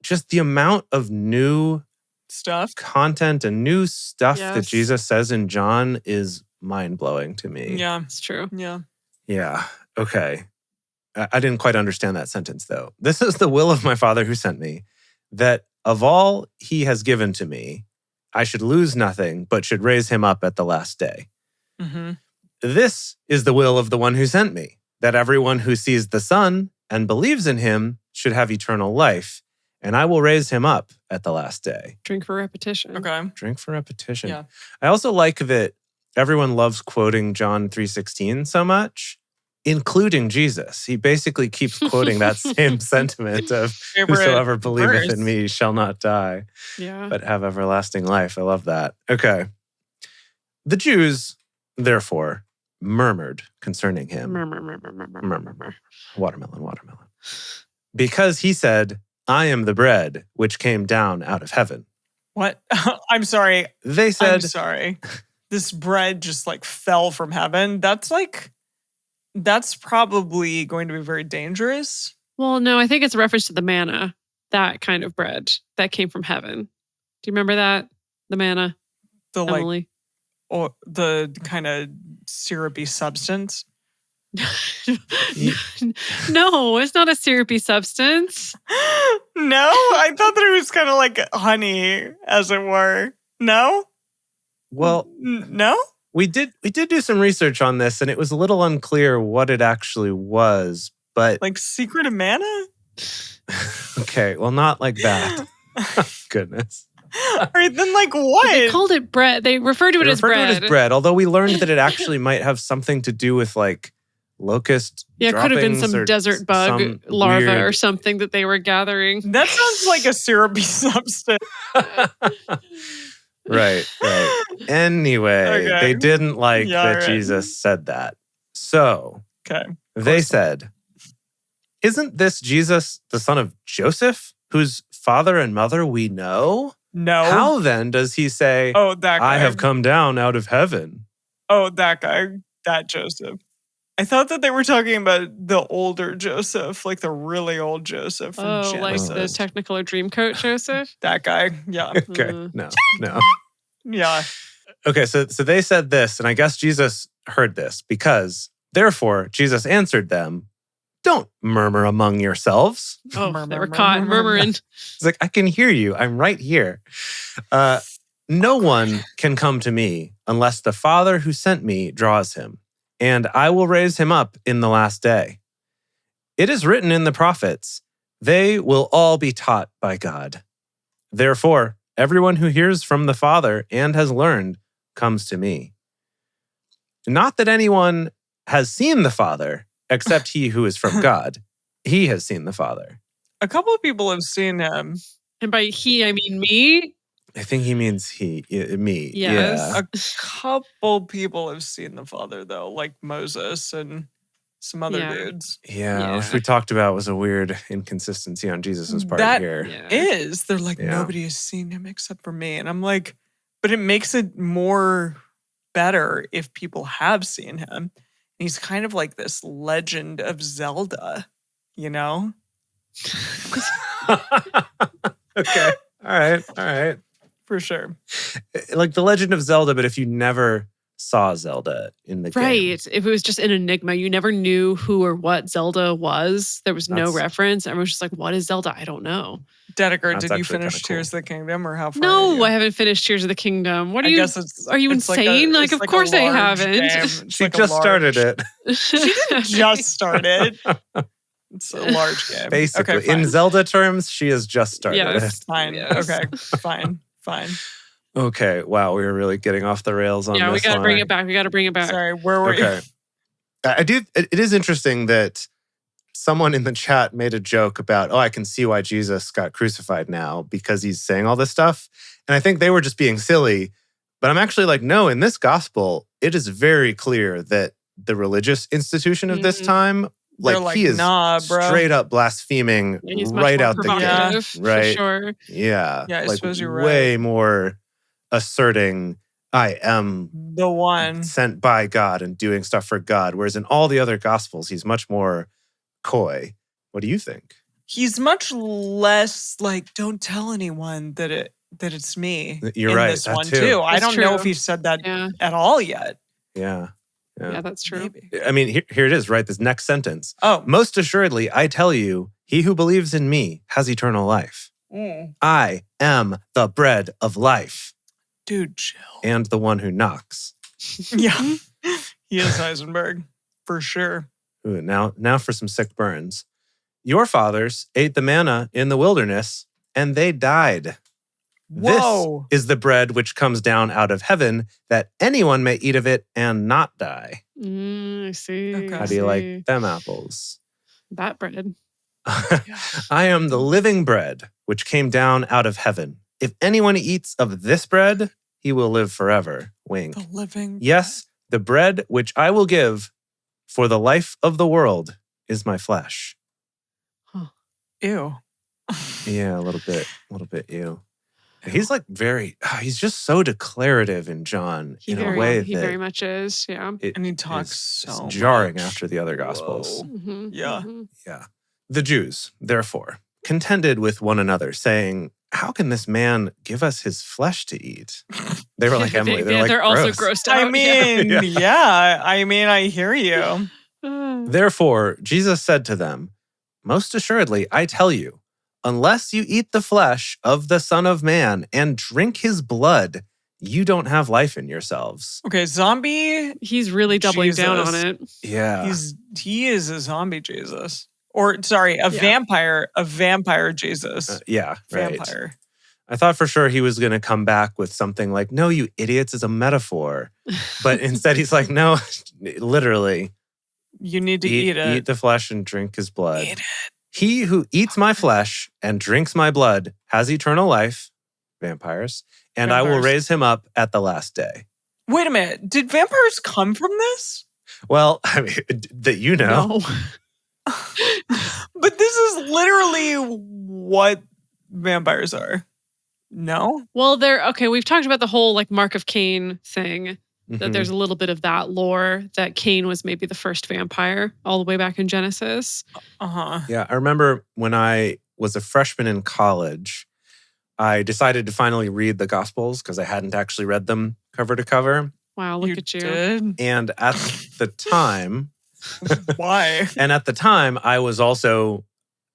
just the amount of new stuff, content and new stuff that Jesus says in John is mind-blowing to me. Yeah, it's true. Yeah. Yeah. Okay. I didn't quite understand that sentence, though. This is the will of my Father who sent me, that of all he has given to me, I should lose nothing, but should raise him up at the last day. Mm-hmm. This is the will of the one who sent me, that everyone who sees the Son and believes in him should have eternal life, and I will raise him up at the last day. Drink for repetition. Okay. Drink for repetition. Yeah. I also like that everyone loves quoting John 3:16 so much, including Jesus. He basically keeps quoting that same sentiment of whosoever believeth in me shall not die, but have everlasting life. I love that. Okay. The Jews, therefore, murmured concerning him. Murmur. Watermelon. Because he said, I am the bread which came down out of heaven. What? I'm sorry. They said, I'm sorry. This bread just like fell from heaven. That's probably going to be very dangerous. Well, no, I think it's a reference to the manna, that kind of bread that came from heaven. Do you remember that? The manna, Emily? Or the kind of syrupy substance? No, it's not a syrupy substance. No? I thought that it was kind of like honey, as it were. No? Well, no? We did do some research on this, and it was a little unclear what it actually was, but... Like secret of manna? Okay, well, not like that. Goodness. All right, then like what? But they called it bread. They referred to it as bread. Although we learned that it actually might have something to do with like locust it could have been some desert bug larva or something that they were gathering. That sounds like a syrupy substance. Right. Anyway, they didn't like that Jesus said that. So they said, isn't this Jesus the son of Joseph, whose father and mother we know? No. How then does he say, that guy. I have come down out of heaven? Oh, that guy, that Joseph. I thought that they were talking about the older Joseph, like the really old Joseph from Genesis. Like the Technicolor Dreamcoat Joseph? That guy, yeah. Okay, no. Yeah. Okay, so they said this, and I guess Jesus heard this, because therefore Jesus answered them, don't murmur among yourselves. Oh, they were caught murmuring. It's like, I can hear you. I'm right here. No one can come to me unless the Father who sent me draws him, and I will raise him up in the last day. It is written in the prophets, they will all be taught by God. Therefore, everyone who hears from the Father and has learned comes to me. Not that anyone has seen the Father, except he who is from God. He has seen the Father. A couple of people have seen him. And by he, I mean me. I think he means me. Yes. Yeah. A couple people have seen the Father, though, like Moses and some other dudes. Yeah, which we talked about was a weird inconsistency on Jesus' part here. They're like, nobody has seen him except for me. And I'm like, but it makes it more better if people have seen him. He's kind of like this Legend of Zelda, you know? Okay. All right. For sure. Like the Legend of Zelda, but if you never saw Zelda in the game. Right. If it was just an enigma, you never knew who or what Zelda was. There was no reference. Everyone was just like, what is Zelda? I don't know. Dedeker, did you finish Tears of the Kingdom or how far? No, I haven't finished Tears of the Kingdom. What are you? Are you insane? Like of course I haven't. She just started it. She didn't just start it. It's a large game. Basically, okay, in Zelda terms, she has just started it. Fine. Yes. Okay, fine. Okay, wow, we were really getting off the rails on this. Yeah, we got to bring it back. We got to bring it back. Sorry, where were you? It is interesting that someone in the chat made a joke about, I can see why Jesus got crucified now because he's saying all this stuff. And I think they were just being silly. But I'm actually like, no, in this gospel, it is very clear that the religious institution of this time, like he is straight up blaspheming right out the gate. Right? For sure. Yeah. Yeah, I suppose you're right. Way more asserting, I am the one sent by God and doing stuff for God. Whereas in all the other gospels, he's much more coy. What do you think? He's much less like, don't tell anyone that it's me. You're right. This one too. I don't know if he said that at all yet. Yeah. Yeah, that's true. Maybe. I mean, here it is, right? This next sentence. Oh. Most assuredly, I tell you, he who believes in me has eternal life. I am the bread of life. Dude, chill. And the one who knocks. Yeah. He is Heisenberg, for sure. Ooh, now for some sick burns. Your fathers ate the manna in the wilderness, and they died. Whoa. This is the bread which comes down out of heaven, that anyone may eat of it and not die. I see. Okay. How do you like them apples? That bread. I am the living bread which came down out of heaven. If anyone eats of this bread, he will live forever. Wink. The living. Yes, the bread which I will give for the life of the world is my flesh. Huh. Ew. Yeah, a little bit ew. He's like he's just so declarative in John in a way that he very much is, yeah. And he talks so much. Jarring after the other gospels. Yeah. Yeah. The Jews, therefore, contended with one another, saying, how can this man give us his flesh to eat? They were like, Emily, they're also grossed out. I mean, I mean, I hear you. Therefore, Jesus said to them, most assuredly, I tell you, unless you eat the flesh of the Son of Man and drink his blood, you don't have life in yourselves. Okay, zombie. He's really doubling down on it. Yeah. He is a zombie Jesus. Or, sorry, a vampire Jesus. Yeah, right. Vampire. I thought for sure he was going to come back with something like, no, you idiots, is a metaphor. But instead he's like, no, literally. You need to eat it. Eat the flesh and drink his blood. Eat it. He who eats my flesh and drinks my blood has eternal life, vampires, and I will raise him up at the last day. Wait a minute. Did vampires come from this? Well, I mean, that you know. No. But this is literally what vampires are. No? Well, we've talked about the whole like Mark of Cain thing. That there's a little bit of that lore that Cain was maybe the first vampire all the way back in Genesis. Yeah, I remember when I was a freshman in college, I decided to finally read the Gospels because I hadn't actually read them cover to cover. Wow, look at you. Did? And at the time... Why? And at the time, I was also...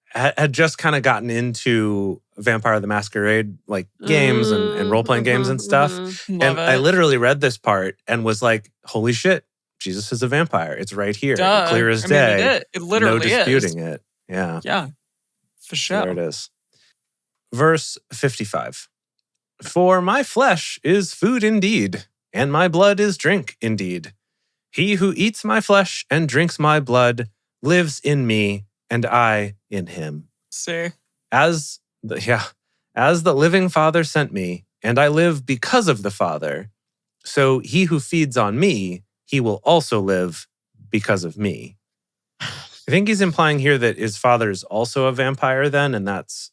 had just kind of gotten into Vampire the Masquerade like games and role-playing games and stuff. I literally read this part and was like, holy shit, Jesus is a vampire. It's right here. Duh. Clear as day. It literally no disputing it. Yeah. Yeah. For sure. There it is. Verse 55. For my flesh is food indeed, and my blood is drink indeed. He who eats my flesh and drinks my blood lives in me, and I in him. See? As the living Father sent me, and I live because of the Father, so he who feeds on me, he will also live because of me. I think he's implying here that his father is also a vampire then, and that's,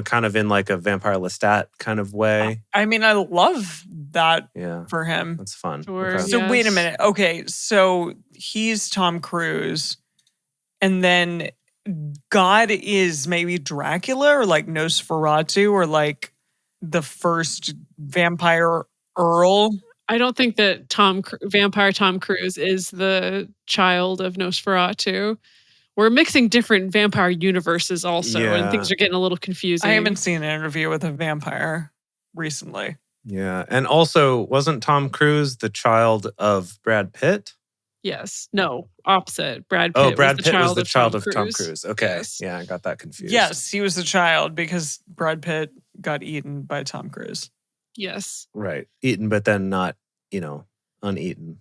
kind of in like a Vampire Lestat kind of way. I mean, I love that for him. That's fun. Sure, Okay. So wait a minute. Okay, so he's Tom Cruise, and then God is maybe Dracula or like Nosferatu or like the first vampire Earl. I don't think that vampire Tom Cruise is the child of Nosferatu We're mixing different vampire universes also, Yeah. and things are getting a little confusing. I haven't seen an interview with a vampire recently. Yeah. And also, wasn't Tom Cruise the child of Brad Pitt? Yes. No, opposite. Brad Pitt Brad was Pitt the was the child of Tom Cruise. Okay. Yes. Yeah, I got that confused. Yes, he was the child because Brad Pitt got eaten by Tom Cruise. Yes. Right. Eaten, but then not, uneaten.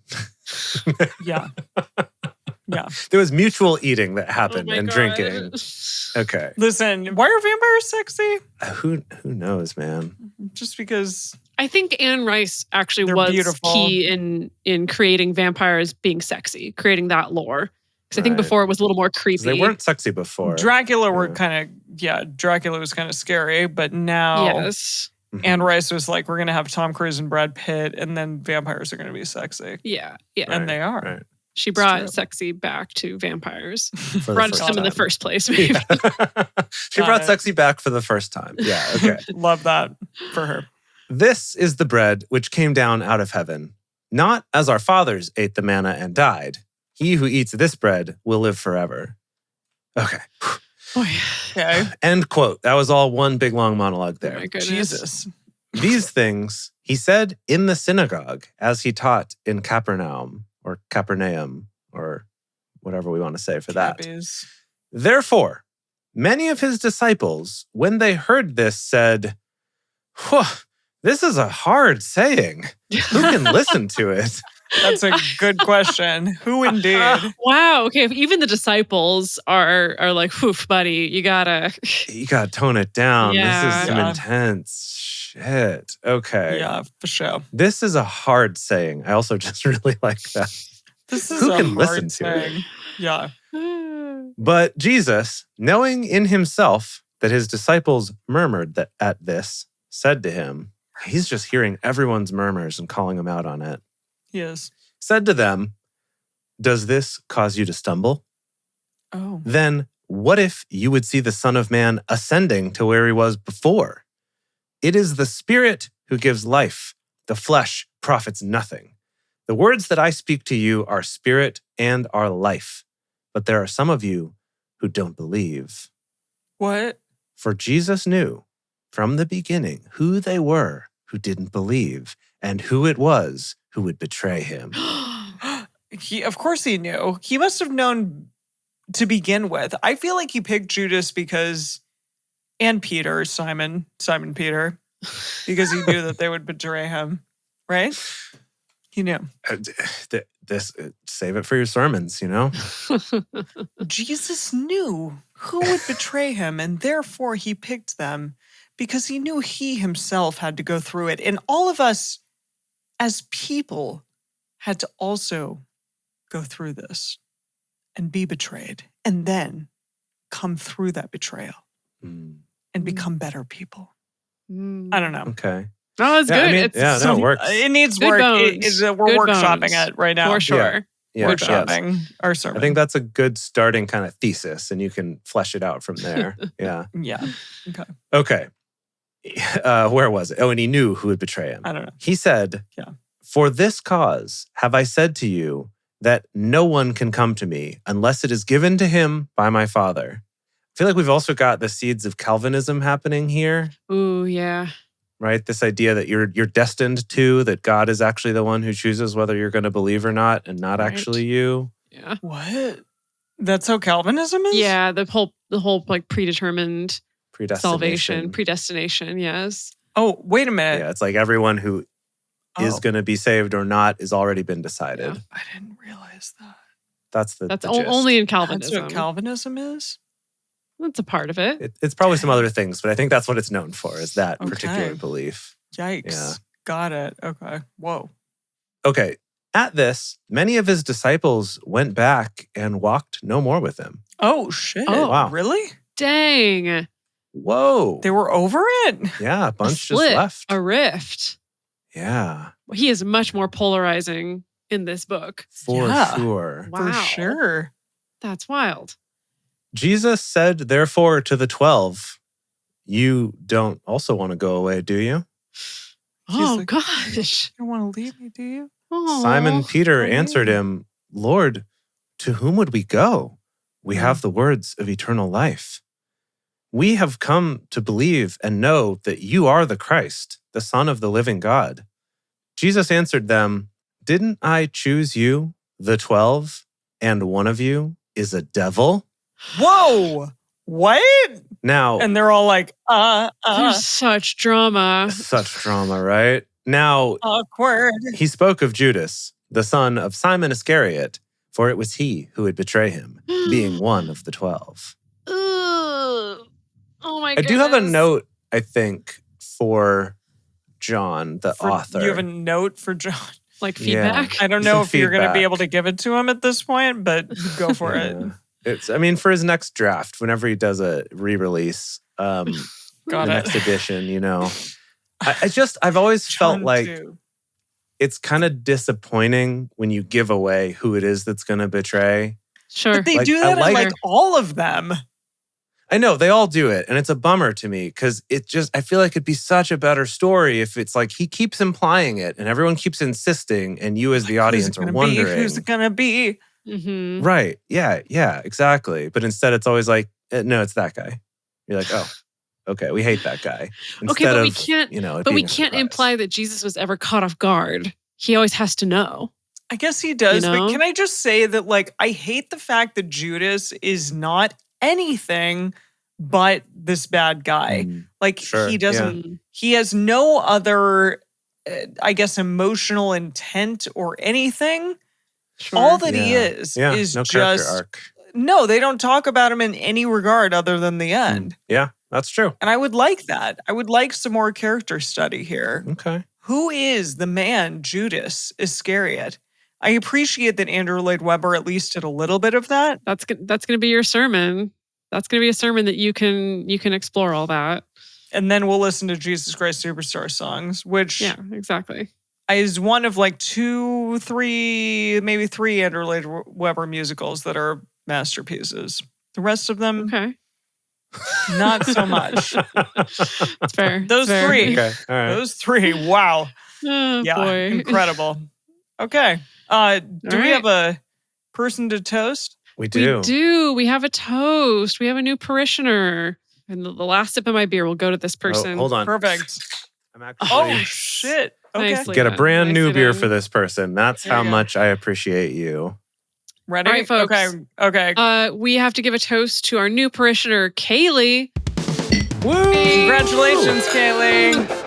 Yeah. Yeah. There was mutual eating that happened and God. drinking. Okay. Listen, why are vampires sexy? Who knows, man? Just because I think Anne Rice actually They're was beautiful. key in creating vampires being sexy, creating that lore. Because I think Right. before it was a little more 'Cause creepy. they weren't sexy before. Dracula were Yeah. kind of, Dracula was kind of scary, but now Yes. Mhm. Anne Rice was like, we're going to have Tom Cruise and Brad Pitt, and then vampires are going to be sexy. Yeah. Yeah. And they are. Right. She brought sexy back to vampires. For the Brought first them in the time. first place, maybe. She Got brought it. sexy back for the first time. Yeah, okay. Love that for her. This is the bread which came down out of heaven, not as our fathers ate the manna and died. He who eats this bread will live forever. Okay. Boy. Okay. End quote. That was all one big long monologue Oh there. my goodness. Jesus. These things he said in the synagogue as he taught in Capernaum, or whatever we want to say for that. Cabbies. Therefore, many of his disciples, when they heard this, said, "Whew, this is a hard saying. Who can listen to it?" That's a good question. Who indeed? Wow. Okay. If even the disciples are like, "Woof, buddy, you gotta." You gotta tone it down. This Yeah. is some Yeah. intense shit. Okay. Yeah, for sure. This is a hard saying. I also just really like that. This is Who a can hard listen to it? thing. Yeah. But Jesus, knowing in himself that his disciples murmured at this, said to him, he's just hearing everyone's murmurs and calling him out on it, Yes. said to them, "Does this cause you to stumble? Oh. Then what if you would see the Son of Man ascending to where he was before? It is the Spirit who gives life. The flesh profits nothing. The words that I speak to you are spirit and are life. But there are some of you who don't believe." What? For Jesus knew from the beginning who they were who didn't believe and who it was who would betray him. Of course he knew. He must have known to begin with. I feel like he picked Judas and Peter, Simon Peter, because he knew that they would betray him, right? He knew. Save it for your sermons, Jesus knew who would betray him, and therefore he picked them because he knew he himself had to go through it. And all of us as people had to also go through this and be betrayed and then come through that betrayal and become better people. I don't know. Okay. Oh, it's good. That works. It needs Good work. bones. We're Good workshopping bones. it right now. For sure. Yeah, Workshopping our sermon. I think that's a good starting kind of thesis, and you can flesh it out from there. Yeah. Yeah. Okay. Where was it? Oh, and he knew who would betray him. I don't know. He said, Yeah. "For this cause have I said to you that no one can come to me unless it is given to him by my Father." I feel like we've also got the seeds of Calvinism happening here, Ooh, yeah. right? This idea that you're destined to, that God is actually the one who chooses whether you're going to believe or not, and not Right. actually you. Yeah. What? That's how Calvinism is? Yeah, the whole like predetermined Predestination. predestination, yes. Oh, wait a minute. Yeah, it's like everyone who is Oh, going to be saved or not has already been decided. Yeah. I didn't realize that. That's the That's gist. only in That's Calvinism. what Calvinism is? That's a part of it. It's probably some other things, but I think that's what it's known for, is that Okay. particular belief. Yikes. Yeah. Got it. Okay. Whoa. Okay. At this, many of his disciples went back and walked no more with him. Oh, shit. Oh. Wow. Really? Dang. Whoa. They were over it? Yeah, a bunch just Split, left. a rift. Yeah, He is much more polarizing in this book. for Yeah. sure. Wow. For sure. That's wild. Jesus said, therefore, to the 12, "You don't also want to go away, do you?" Oh, like, gosh. You don't want to leave me, do you? Oh. Simon Peter I answered mean- him, "Lord, to whom would we go? we have the words of eternal life. We have come to believe and know that you are the Christ, the Son of the living God." Jesus answered them, "Didn't I choose you, the 12, and one of you is a devil?" Whoa! What? Now, and they're all like, There's such drama. Such drama, right? Now, awkward. He spoke of Judas, the son of Simon Iscariot, for it was he who would betray him, being one of the 12. Oh my I goodness. do have a note, I think, for John, the author. You have a note for John? Like feedback? Yeah. I don't know if you're going to be able to give it to him at this point, but go for it. For his next draft, whenever he does a re-release, the next edition, I've always felt like it's kind of disappointing when you give away who it is that's going to betray. Sure. But they do that in all of them. I know, they all do it. And it's a bummer to me because I feel like it'd be such a better story if it's like he keeps implying it and everyone keeps insisting and you as the audience are wondering. Who's it going to be? Mm-hmm. Right. Yeah, exactly. But instead it's always like, no, it's that guy. You're like, oh, okay, we hate that guy. But we can't imply that Jesus was ever caught off guard. He always has to know. I guess he does. But can I just say that, I hate the fact that Judas is not anything but this bad guy. Sure, he doesn't, he has no other, I guess, emotional intent or anything. Sure. All that he is no just, arc. No, they don't talk about him in any regard other than the end. Yeah, that's true. And I would like that. I would like some more character study here. Okay. Who is the man, Judas Iscariot? I appreciate that Andrew Lloyd Webber at least did a little bit of that. That's going to be your sermon. That's going to be a sermon that you can explore all that. And then we'll listen to Jesus Christ Superstar songs, which exactly is one of maybe three Andrew Lloyd Webber musicals that are masterpieces. The rest of them, not so much. That's fair. Those three. Okay. All right. Those three. Wow. Oh, boy. Incredible. Okay. Do we have a person to toast? We do. We do. We have a toast. We have a new parishioner. And the last sip of my beer will go to this person. Oh, hold on. Perfect. I'm actually shit. Okay. Nicely get a done. brand new beer done. for this person. That's how much I appreciate you. Ready? All right, folks. Okay. We have to give a toast to our new parishioner, Kaylee. Woo! Congratulations, Kaylee.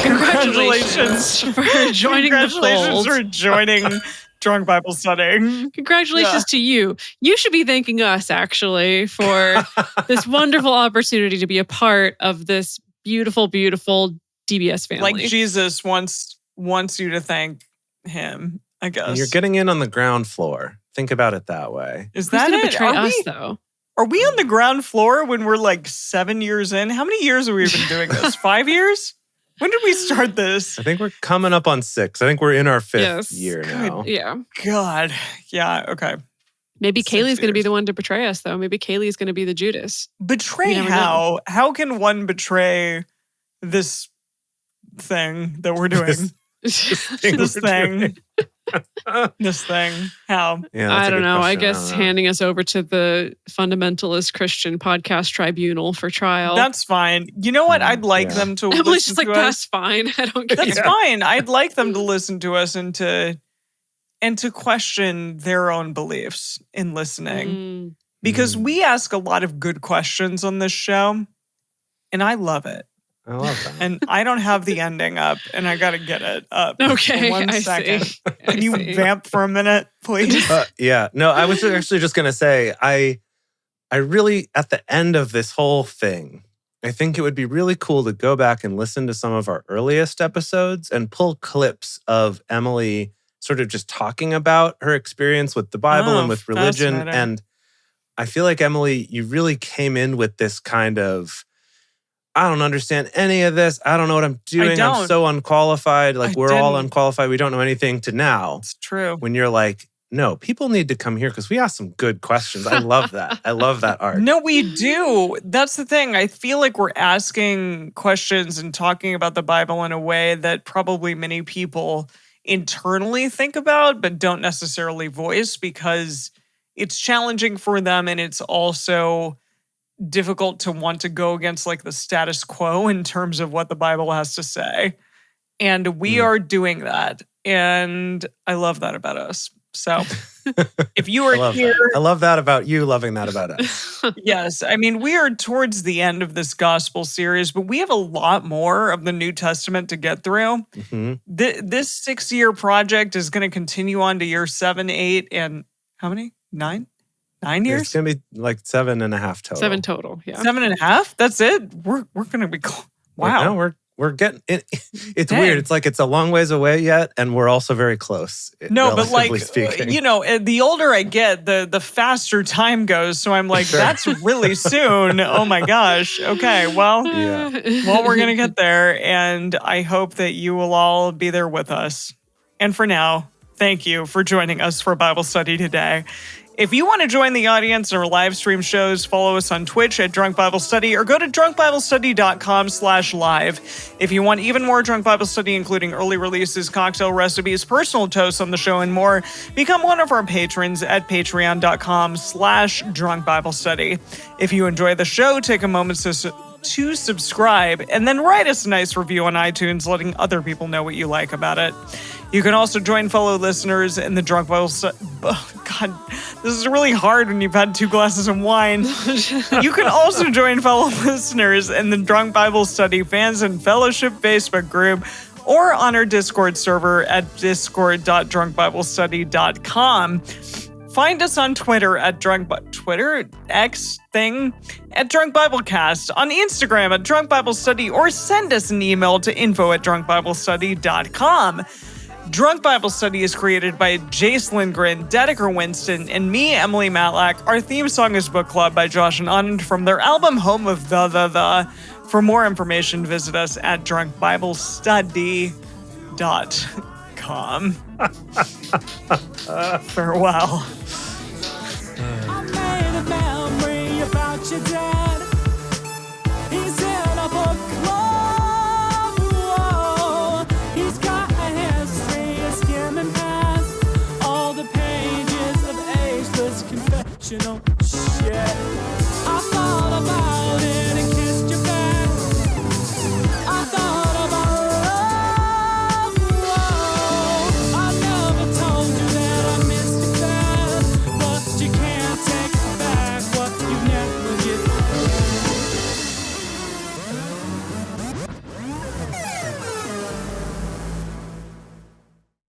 Congratulations for joining the fold. Congratulations for joining Drunk Bible Study. Congratulations to you. You should be thanking us, actually, for this wonderful opportunity to be a part of this beautiful, beautiful DBS family. Like Jesus wants you to thank him, I guess. And you're getting in on the ground floor. Think about it that way. Is Who's that gonna it? betray us, though? Are we on the ground floor when we're 7 years in? How many years have we been doing this? 5 years? When did we start this? I think we're coming up on 6. I think we're in our 5th year now. Yeah. God. Yeah, okay. Maybe Kaylee's going to be the one to betray us, though. Maybe Kaylee's going to be the Judas. Betray how? Know. How can one betray this thing that we're doing? This thing. This thing. How? Yeah, I don't know. I guess handing us over to the fundamentalist Christian podcast tribunal for trial. That's fine. You know what? I'd like them to listen Emily's just to like, us. that's fine. I don't care. That's fine. I'd like them to listen to us and to question their own beliefs in listening. Because we ask a lot of good questions on this show, and I love it. I love that. And I don't have the ending up, and I got to get it up. Okay, For 1 second. Can you vamp for a minute, please? No, I was actually just going to say, I really, at the end of this whole thing, I think it would be really cool to go back and listen to some of our earliest episodes and pull clips of Emily sort of just talking about her experience with the Bible and with religion. And I feel like, Emily, you really came in with this kind of, I don't understand any of this. I don't know what I'm doing. I'm so unqualified. We're all unqualified. We don't know anything, to now. It's true. When you're like, no, people need to come here because we ask some good questions. I love that. I love that art. No, we do. That's the thing. I feel like we're asking questions and talking about the Bible in a way that probably many people internally think about, but don't necessarily voice because it's challenging for them, and it's also difficult to want to go against like the status quo in terms of what the Bible has to say. And we are doing that. And I love that about us. So if you are here. I love that about you, loving that about us. Yes. I mean, we are towards the end of this gospel series, but we have a lot more of the New Testament to get through. Mm-hmm. This 6-year project is going to continue on to year 7, 8, and how many? 9? 9 years? It's going to be like 7.5 total. 7 total, yeah. 7.5? That's it? We're going to be wow. No, we're getting it. It's Dang. weird. It's like it's a long ways away yet, and we're also very close. No, but like, speaking. you know, the older I get, the faster time goes. So I'm like, that's really soon. Oh my gosh. Okay, well, we're going to get there. And I hope that you will all be there with us. And for now, thank you for joining us for Bible study today. If you want to join the audience in our live stream shows, follow us on Twitch at Drunk Bible Study or go to drunkbiblestudy.com/live. If you want even more Drunk Bible Study, including early releases, cocktail recipes, personal toasts on the show, and more, become one of our patrons at patreon.com/Drunk Bible Study. If you enjoy the show, take a moment to subscribe and then write us a nice review on iTunes, letting other people know what you like about it. You can also join fellow listeners in the Drunk Bible Study. Oh, God, this is really hard when you've had 2 glasses of wine. You can also join fellow listeners in the Drunk Bible Study Fans and Fellowship Facebook group or on our Discord server at discord.drunkbiblestudy.com. Find us on Twitter at Twitter X thing at Drunk Biblecast, on Instagram at Drunk Bible Study, or send us an email to info@drunkbiblestudy.com. Drunk Bible Study is created by Jace Lindgren, Dedeker Winston, and me, Emily Matlack. Our theme song is Book Club by Josh and Anand from their album Home of the. For more information, visit us at drunkbiblestudy.com. Farewell. I made a memory about your dad.